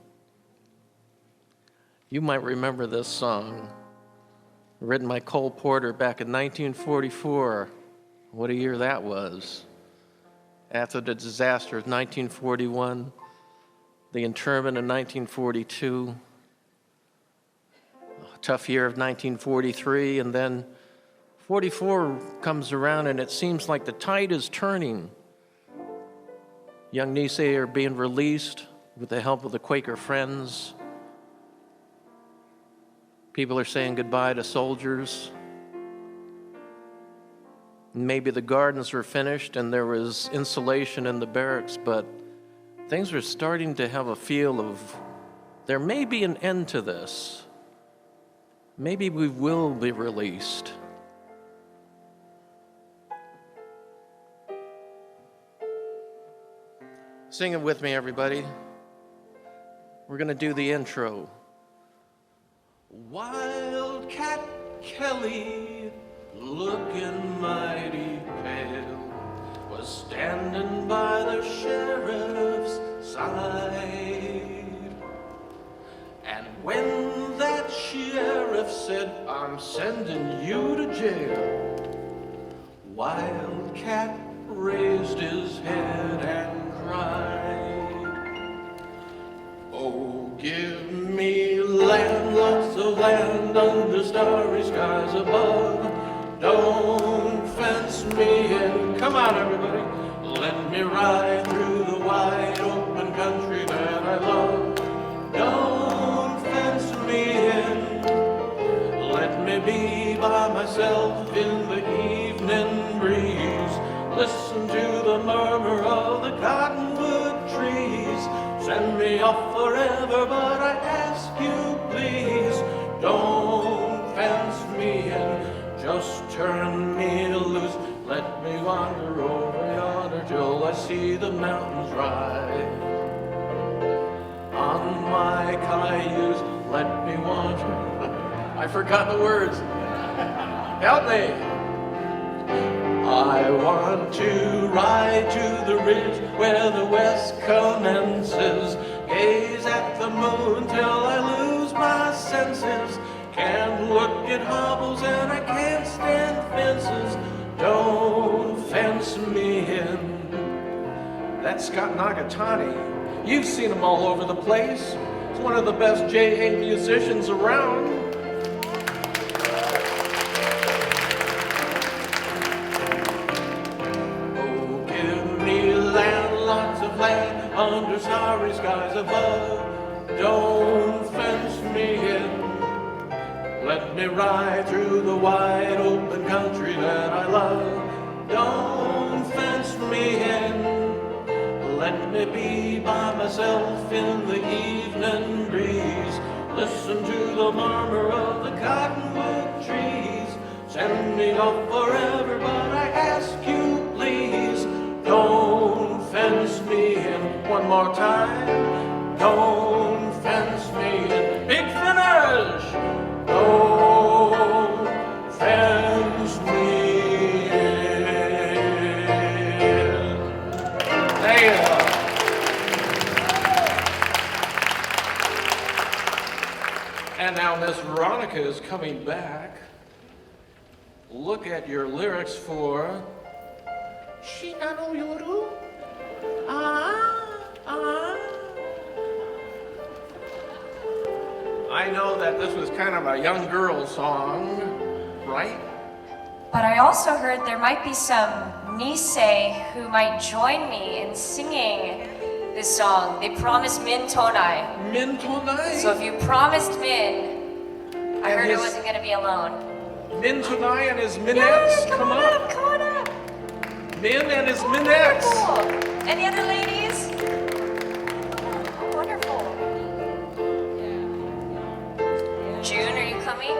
You might remember this song, written by Cole Porter back in 1944. What a year that was. After the disaster of 1941, the internment of 1942, a tough year of 1943, and then 44 comes around and it seems like the tide is turning. Young Nisei are being released with the help of the Quaker Friends. People are saying goodbye to soldiers. Maybe the gardens were finished and there was insulation in the barracks, but things were starting to have a feel of there may be an end to this. Maybe we will be released. Sing it with me, everybody. We're going to do the intro. Wildcat Kelly, looking mighty pale, was standing by the sheriff's side. And when that sheriff said, I'm sending you to jail, Wildcat raised his head and cried, oh, give me land, lots of land under starry skies above. Don't fence me in. Come on, everybody. Let me ride through the wide open country that I love. Don't fence me in. Let me be by myself in the evening breeze. Listen to the murmur of the cottonwood trees. Send me off forever, but I ask you please, don't fence me in. Just turn me loose, let me wander over see the mountains rise. On my cayuse, let me wander. I forgot the words. Help me. I want to ride to the ridge where the west commences. Gaze at the moon till I lose my senses. Can't look at hobbles and I can't stand fences. Don't fence me in. That's Scott Nagatani. You've seen him all over the place. He's one of the best JA musicians around. Oh, give me land, lots of land, under starry skies above. Don't fence me in. Let me ride through the wide open country that I love. Don't fence me in. Let me be by myself in the evening breeze. Listen to the murmur of the cottonwood trees. Send me off forever, but I ask you please, don't fence me in. One more time. Don't fence me in. Big finish! Don't fence me in. There you go. And now Miss Veronica is coming back. Look at your lyrics for Shina no Yoru. I know that this was kind of a young girl song, right? But I also heard there might be some Nisei who might join me in singing this song. They promised Min Tonai. Min Tonai? So if you promised Min, I And heard it his- wasn't going to be alone. Min Tonai and his Minettes, come on up, come on up. Min and his Minettes. Wonderful. Any other ladies? Oh, wonderful. June, are you coming?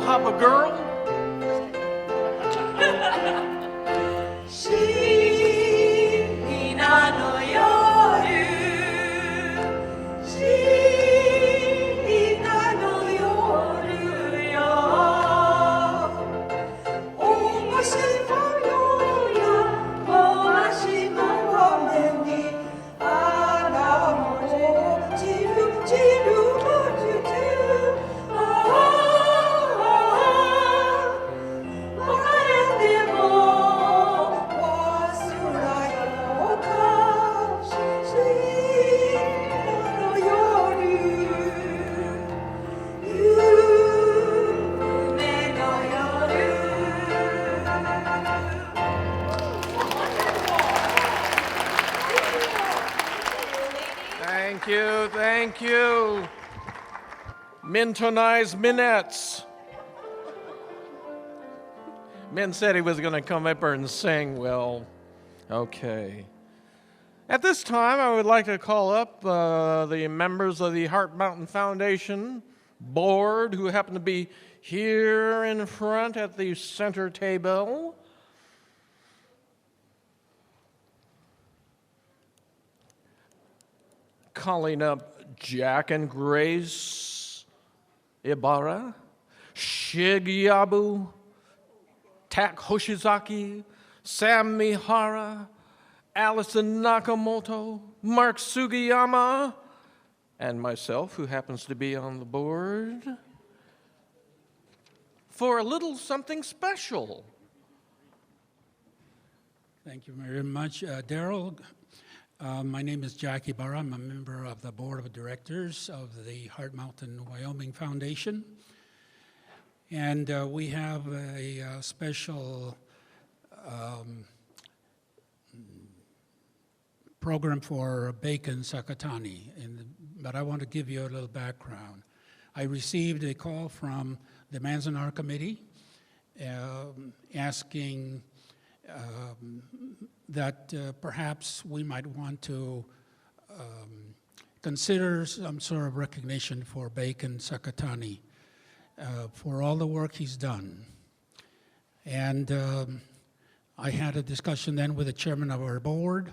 Hopper girl. Thank you, thank you. Mintonize Minettes. Min said he was going to come up here and sing. Well, okay. At this time, I would like to call up the members of the Heart Mountain Foundation board who happen to be here in front at the center table. Calling up Jack and Grace Ibarra, Shigeyabu Tak Hoshizaki, Sam Mihara, Allison Nakamoto, Mark Sugiyama, and myself, who happens to be on the board, for a little something special. Thank you very much, Darrell. My name is Jack Ibarra. I'm a member of the board of directors of the Heart Mountain Wyoming Foundation. And we have a special program for Bacon Sakatani, but I want to give you a little background. I received a call from the Manzanar Committee asking that perhaps we might want to consider some sort of recognition for Bacon Sakatani for all the work he's done. And I had a discussion then with the chairman of our board.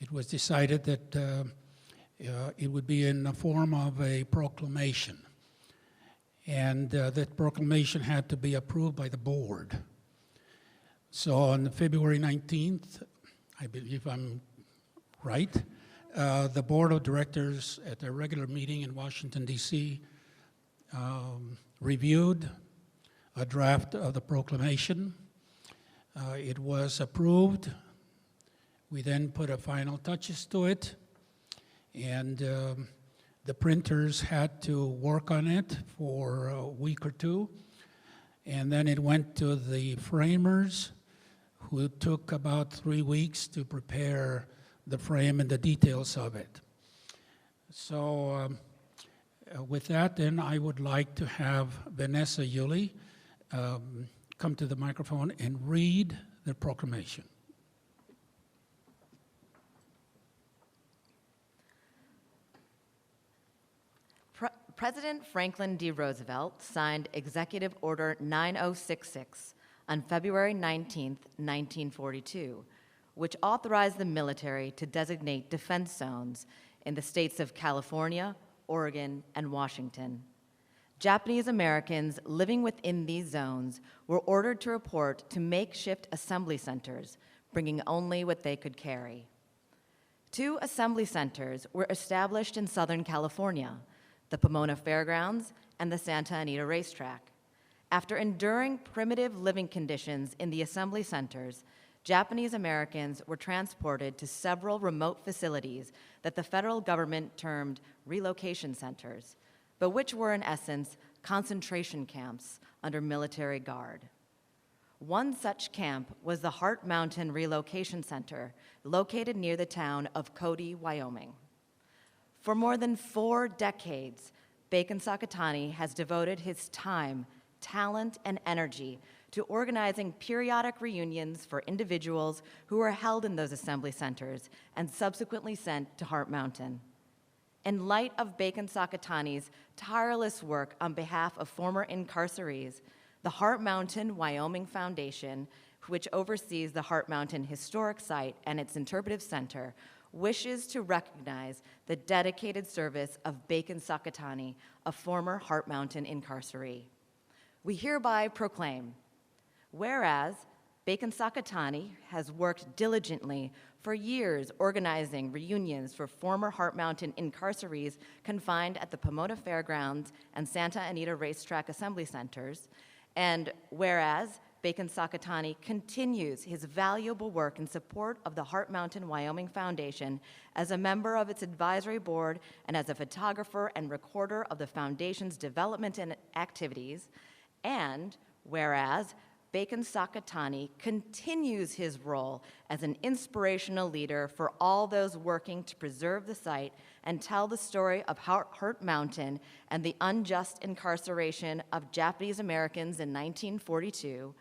It was decided that it would be in the form of a proclamation. And that proclamation had to be approved by the board. So on February 19th, I believe I'm right, the board of directors at their regular meeting in Washington, D.C., reviewed a draft of the proclamation. It was approved. We then put a final touches to it, and the printers had to work on it for a week or two, and then it went to the framers, who took about 3 weeks to prepare the frame and the details of it. So with that, then I would like to have Vanessa Yuli come to the microphone and read the proclamation. President Franklin D. Roosevelt signed Executive Order 9066 on February 19, 1942, which authorized the military to designate defense zones in the states of California, Oregon, and Washington. Japanese Americans living within these zones were ordered to report to makeshift assembly centers, bringing only what they could carry. 2 assembly centers were established in Southern California, the Pomona Fairgrounds and the Santa Anita Racetrack. After enduring primitive living conditions in the assembly centers, Japanese Americans were transported to several remote facilities that the federal government termed relocation centers, but which were in essence concentration camps under military guard. One such camp was the Heart Mountain Relocation Center, located near the town of Cody, Wyoming. For more than 4 decades, Bacon Sakatani has devoted his time, talent, and energy to organizing periodic reunions for individuals who were held in those assembly centers and subsequently sent to Heart Mountain. In light of Bacon Sakatani's tireless work on behalf of former incarcerees, the Heart Mountain Wyoming Foundation, which oversees the Heart Mountain Historic Site and its interpretive center, wishes to recognize the dedicated service of Bacon Sakatani, a former Heart Mountain incarceree. We hereby proclaim, whereas Bacon Sakatani has worked diligently for years organizing reunions for former Heart Mountain incarcerees confined at the Pomona Fairgrounds and Santa Anita Racetrack Assembly Centers, and whereas Bacon Sakatani continues his valuable work in support of the Heart Mountain Wyoming Foundation as a member of its advisory board and as a photographer and recorder of the foundation's development and activities, and whereas Bacon Sakatani continues his role as an inspirational leader for all those working to preserve the site and tell the story of Hart Mountain and the unjust incarceration of Japanese Americans in 1942.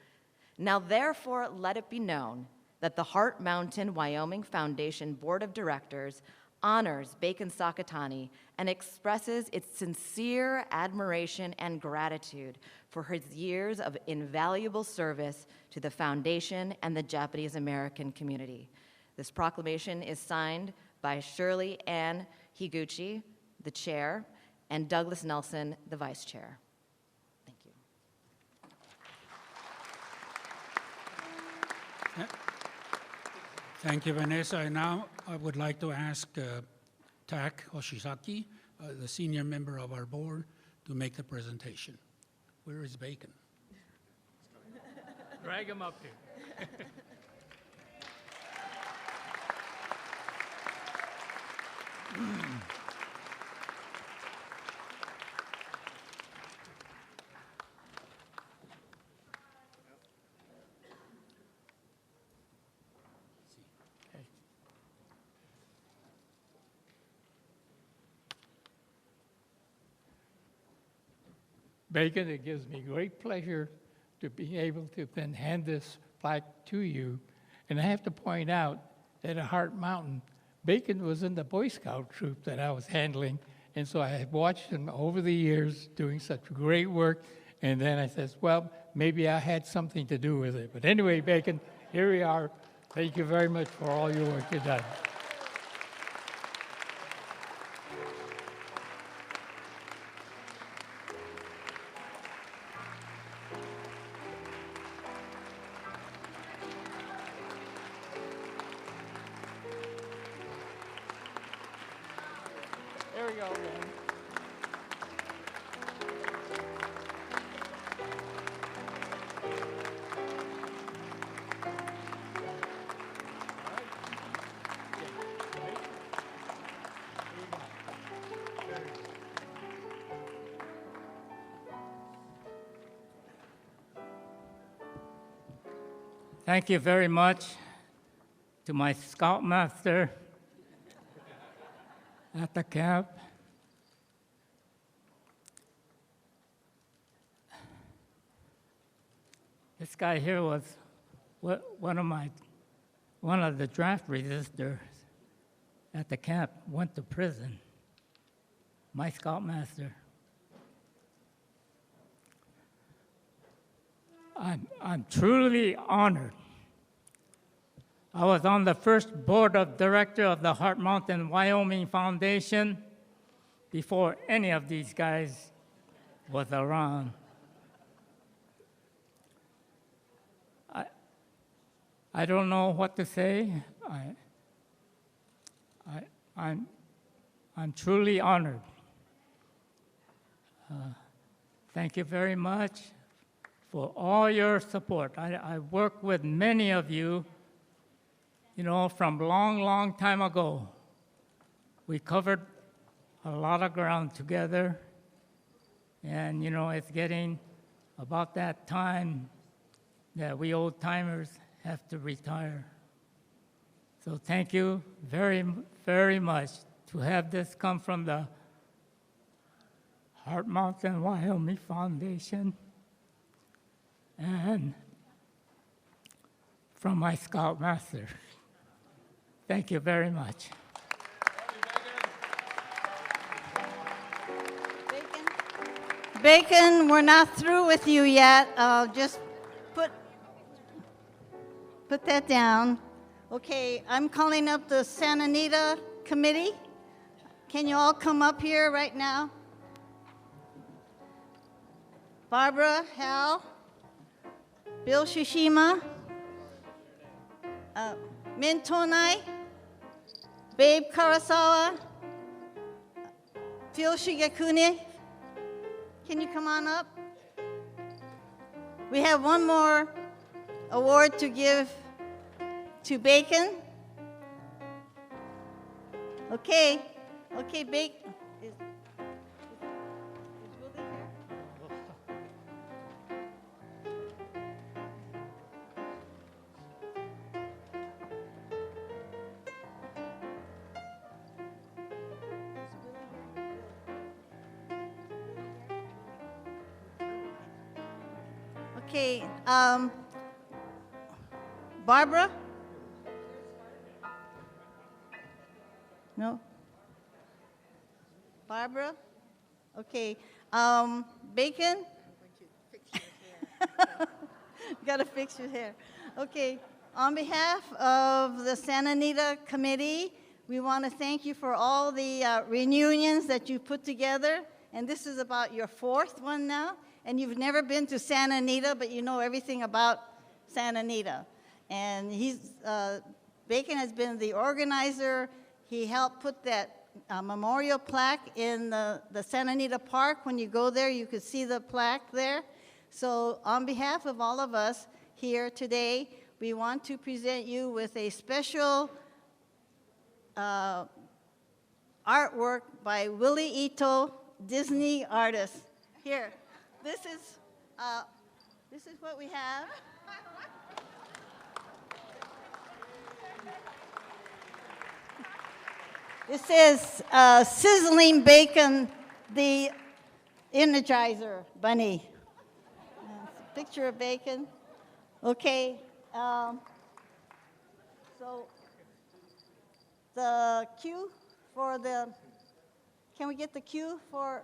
Now therefore let it be known that the Hart Mountain Wyoming Foundation Board of Directors honors Bacon Sakatani and expresses its sincere admiration and gratitude for his years of invaluable service to the foundation and the Japanese American community. This proclamation is signed by Shirley Ann Higuchi, the chair, and Douglas Nelson, the vice chair. Thank you. Thank you, Vanessa. And now I would like to ask Tak Hoshizaki, the senior member of our board, to make the presentation. Where is Bacon? Drag him up here. Bacon, it gives me great pleasure to be able to then hand this plaque to you. And I have to point out that at Hart Mountain, Bacon was in the Boy Scout troop that I was handling. And so I had watched him over the years doing such great work. And then I said, well, maybe I had something to do with it. But anyway, Bacon, here we are. Thank you very much for all your work you've done. There we go, man. Thank you very much to my scoutmaster at the camp. This guy here was one of the draft resistors at the camp, went to prison. My scoutmaster. I'm truly honored. I was on the first board of director of the Hart Mountain Wyoming Foundation before any of these guys was around. I don't know what to say. I'm truly honored. Thank you very much for all your support. I worked with many of you, from long time ago. We covered a lot of ground together, and it's getting about that time that we old timers have to retire. So thank you very, very much to have this come from the Hart Mountain Wyoming Foundation and from my scoutmaster. Thank you very much. Bacon, we're not through with you yet. Just put that down. Okay, I'm calling up the Santa Anita Committee. Can you all come up here right now? Barbara, Hal, Bill Shishima, Min Tonai, Babe Karasawa, Phil Shigekune. Can you come on up? We have one more award to give to Bacon. Okay, Bacon. Is Willie here? Okay, Barbara? No? Barbara? Okay, Bacon? Got to fix your hair. Okay, on behalf of the Santa Anita Committee, we want to thank you for all the reunions that you put together. And this is about your fourth one now. And you've never been to Santa Anita, but you know everything about Santa Anita. And Bacon has been the organizer. He helped put that memorial plaque in the Santa Anita Park. When you go there, you could see the plaque there. So on behalf of all of us here today, we want to present you with a special artwork by Willie Ito, Disney artist. Here, this is what we have. It says sizzling bacon, the Energizer bunny. Picture of bacon. Okay. So the cue for the, can we get the cue for?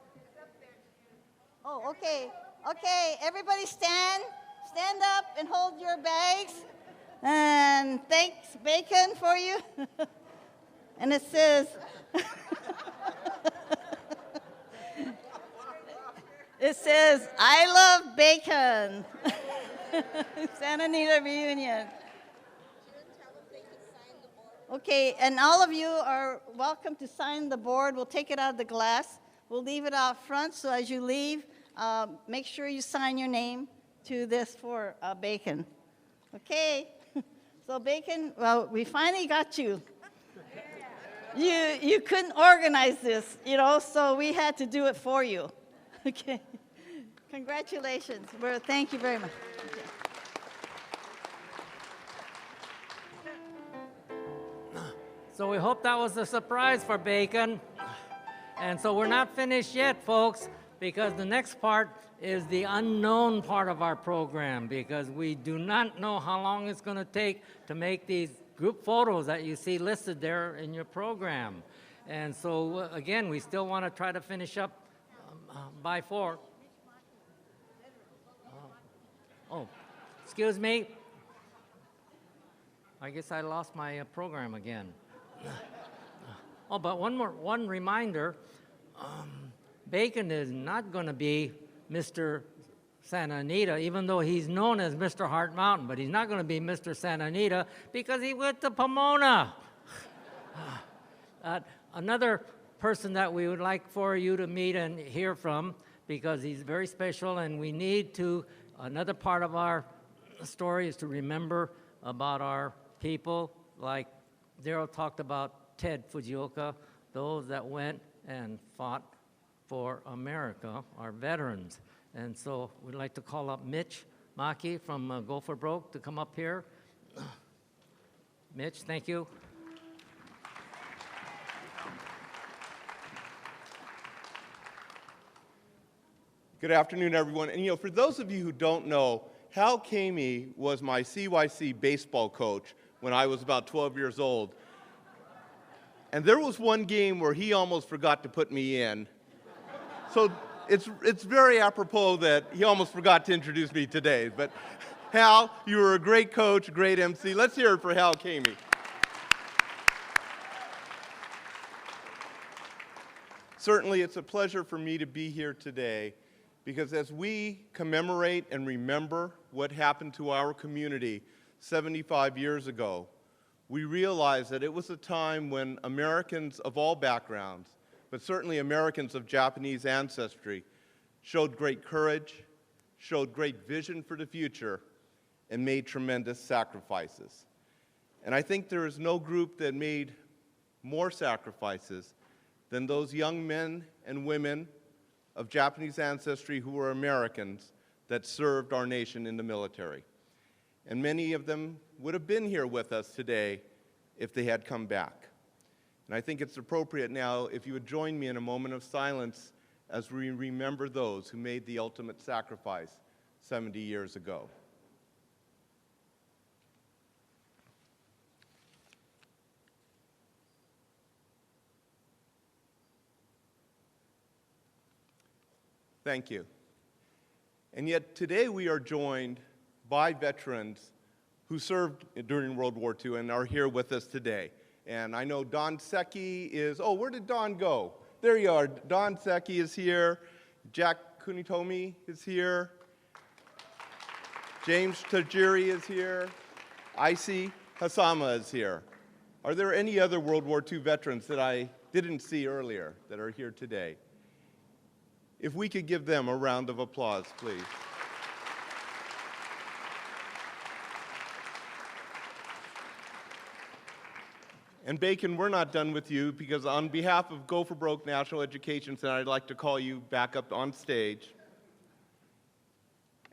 Oh, okay. Okay, everybody stand up and hold your bags. And thanks, Bacon, for you. And it says, it says, I love bacon. Santa Anita reunion. Okay, and all of you are welcome to sign the board. We'll take it out of the glass. We'll leave it out front, so as you leave, make sure you sign your name to this for Bacon. Okay, so Bacon, well, we finally got you. You couldn't organize this, you know, so we had to do it for you. Okay, congratulations. Thank you very much. Okay. So we hope that was a surprise for Bacon. And so we're not finished yet, folks, because the next part is the unknown part of our program, because we do not know how long it's going to take to make these group photos that you see listed there in your program. And so, again, we still want to try to finish up by 4. Oh, excuse me. I guess I lost my program again. Oh, but one reminder, Bacon is not going to be Mr. Santa Anita, even though he's known as Mr. Heart Mountain, but he's not going to be Mr. Santa Anita because he went to Pomona. Another person that we would like for you to meet and hear from, because he's very special, and we need to, another part of our story is to remember about our people, like Darrell talked about Ted Fujioka, those that went and fought for America, our veterans. And so we'd like to call up Mitch Maki from Go for Broke to come up here. Mitch, thank you. Good afternoon, everyone. And for those of you who don't know, Hal Keimi was my CYC baseball coach when I was about 12 years old. And there was one game where he almost forgot to put me in. So it's very apropos that he almost forgot to introduce me today. But Hal, you were a great coach, a great MC. Let's hear it for Hal Keimi. Certainly, it's a pleasure for me to be here today, because as we commemorate and remember what happened to our community 75 years ago, we realize that it was a time when Americans of all backgrounds, but certainly Americans of Japanese ancestry, showed great courage, showed great vision for the future, and made tremendous sacrifices. And I think there is no group that made more sacrifices than those young men and women of Japanese ancestry who were Americans that served our nation in the military. And many of them would have been here with us today if they had come back. And I think it's appropriate now if you would join me in a moment of silence as we remember those who made the ultimate sacrifice 70 years ago. Thank you. And yet today we are joined by veterans who served during World War II and are here with us today. And I know Don Secchi is, oh, where did Don go? There you are. Don Secchi is here. Jack Kunitomi is here. James Tajiri is here. Icy Hasama is here. Are there any other World War II veterans that I didn't see earlier that are here today? If we could give them a round of applause, please. And Bacon, we're not done with you, because on behalf of Go for Broke National Education Center, I'd like to call you back up on stage.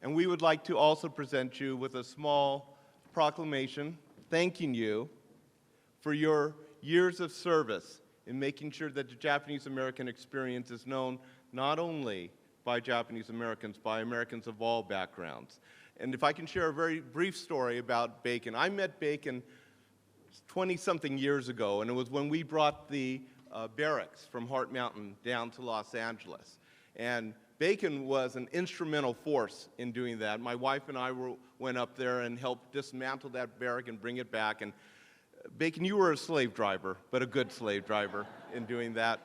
And we would like to also present you with a small proclamation thanking you for your years of service in making sure that the Japanese American experience is known not only by Japanese Americans, by Americans of all backgrounds. And if I can share a very brief story about Bacon. I met Bacon 20-something years ago, and it was when we brought the barracks from Hart Mountain down to Los Angeles. And Bacon was an instrumental force in doing that. My wife and I went up there and helped dismantle that barrack and bring it back. And Bacon, you were a slave driver, but a good slave driver in doing that.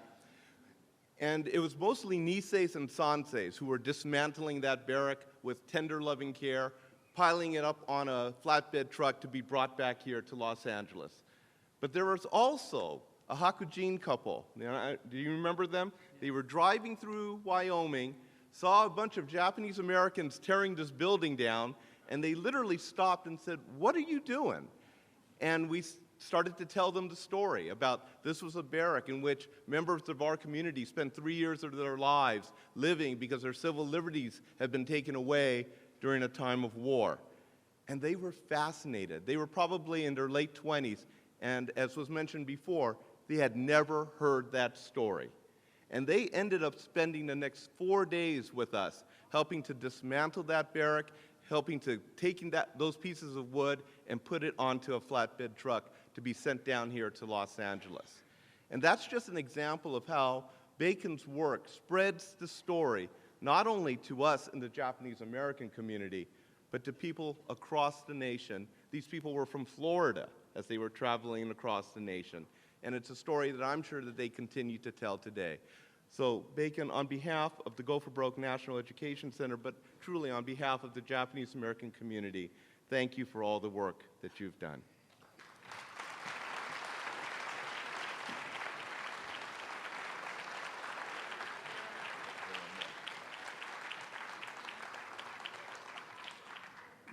And it was mostly Niseis and Sanseis who were dismantling that barrack with tender, loving care, piling it up on a flatbed truck to be brought back here to Los Angeles. But there was also a Hakujin couple. Do you remember them? They were driving through Wyoming, saw a bunch of Japanese Americans tearing this building down, and they literally stopped and said, "What are you doing?" And we started to tell them the story about this was a barrack in which members of our community spent 3 years of their lives living because their civil liberties had been taken away during a time of war. And they were fascinated. They were probably in their late 20s, and as was mentioned before, they had never heard that story. And they ended up spending the next 4 days with us, helping to dismantle that barrack, helping to take those pieces of wood and put it onto a flatbed truck to be sent down here to Los Angeles. And that's just an example of how Bacon's work spreads the story, not only to us in the Japanese American community, but to people across the nation. These people were from Florida as they were traveling across the nation. And it's a story that I'm sure that they continue to tell today. So Bacon, on behalf of the Go for Broke National Education Center, but truly on behalf of the Japanese American community, thank you for all the work that you've done.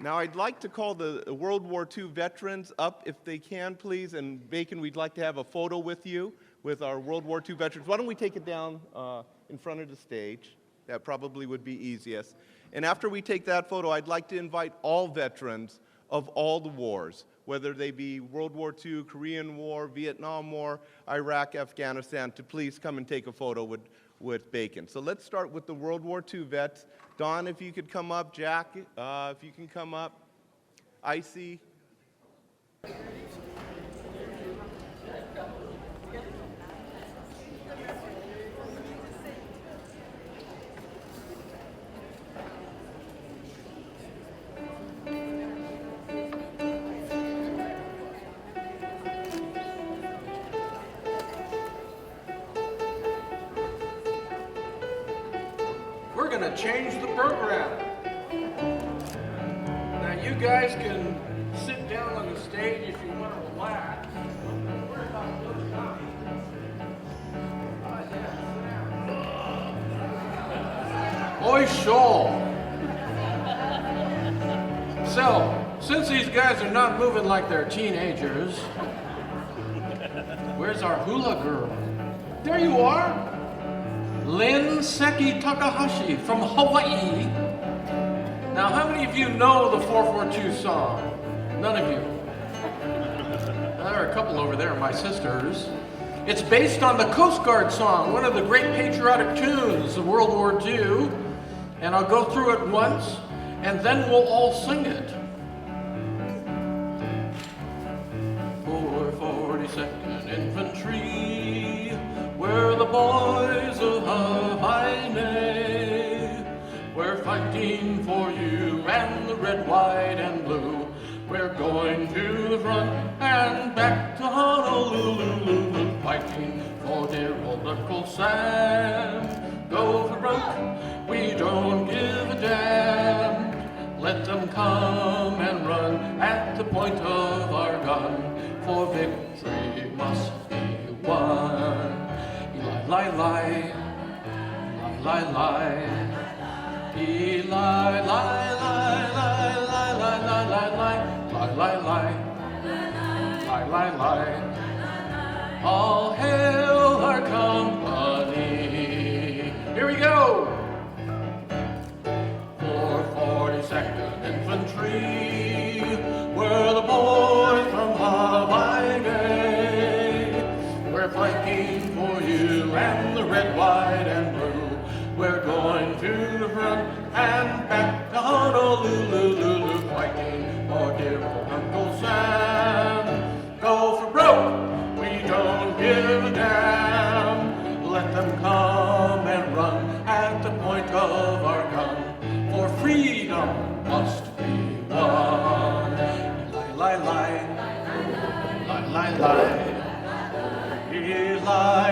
Now, I'd like to call the World War II veterans up, if they can, please. And Bacon, we'd like to have a photo with you, with our World War II veterans. Why don't we take it down in front of the stage? That probably would be easiest. And after we take that photo, I'd like to invite all veterans of all the wars, whether they be World War II, Korean War, Vietnam War, Iraq, Afghanistan, to please come and take a photo with Bacon. So let's start with the World War II vets. Don, if you could come up. Jack, if you can come up. Icy. We're going to change the program. Now you guys can sit down on the stage if you want to relax. Oi, Shoal. So, since these guys are not moving like they're teenagers, where's our hula girl? There you are. Lin Seki Takahashi from Hawaii. Now, how many of you know the 442 song? None of you. There are a couple over there, my sisters. It's based on the Coast Guard song, one of the great patriotic tunes of World War II. And I'll go through it once, and then we'll all sing it. For 42nd Infantry, we're the boys of Hawaii. We're fighting for you and the red, white, and blue. We're going to the front and back to Honolulu, fighting for dear old Uncle Sam. Go for broke, we don't give a damn. Let them come and run at the point of our gun, for victory must be won. Lie, lie, lie, lie, lie. Lie, lie, lie, lie, lie, lie, lie, lie, lie, lie, lie, lie, lie, lie. All hail our company. Here we go. For 42nd Infantry, we're the boys from Hawaii. We're fighting for you and the red, white, and blue. We're going to the front and back to Honolulu, fighting for dear old Uncle Sam. Go for broke, we don't give a damn. Let them come and run at the point of our gun, for freedom must be won. Lie, lie, lie, lie, lie, lie, lie.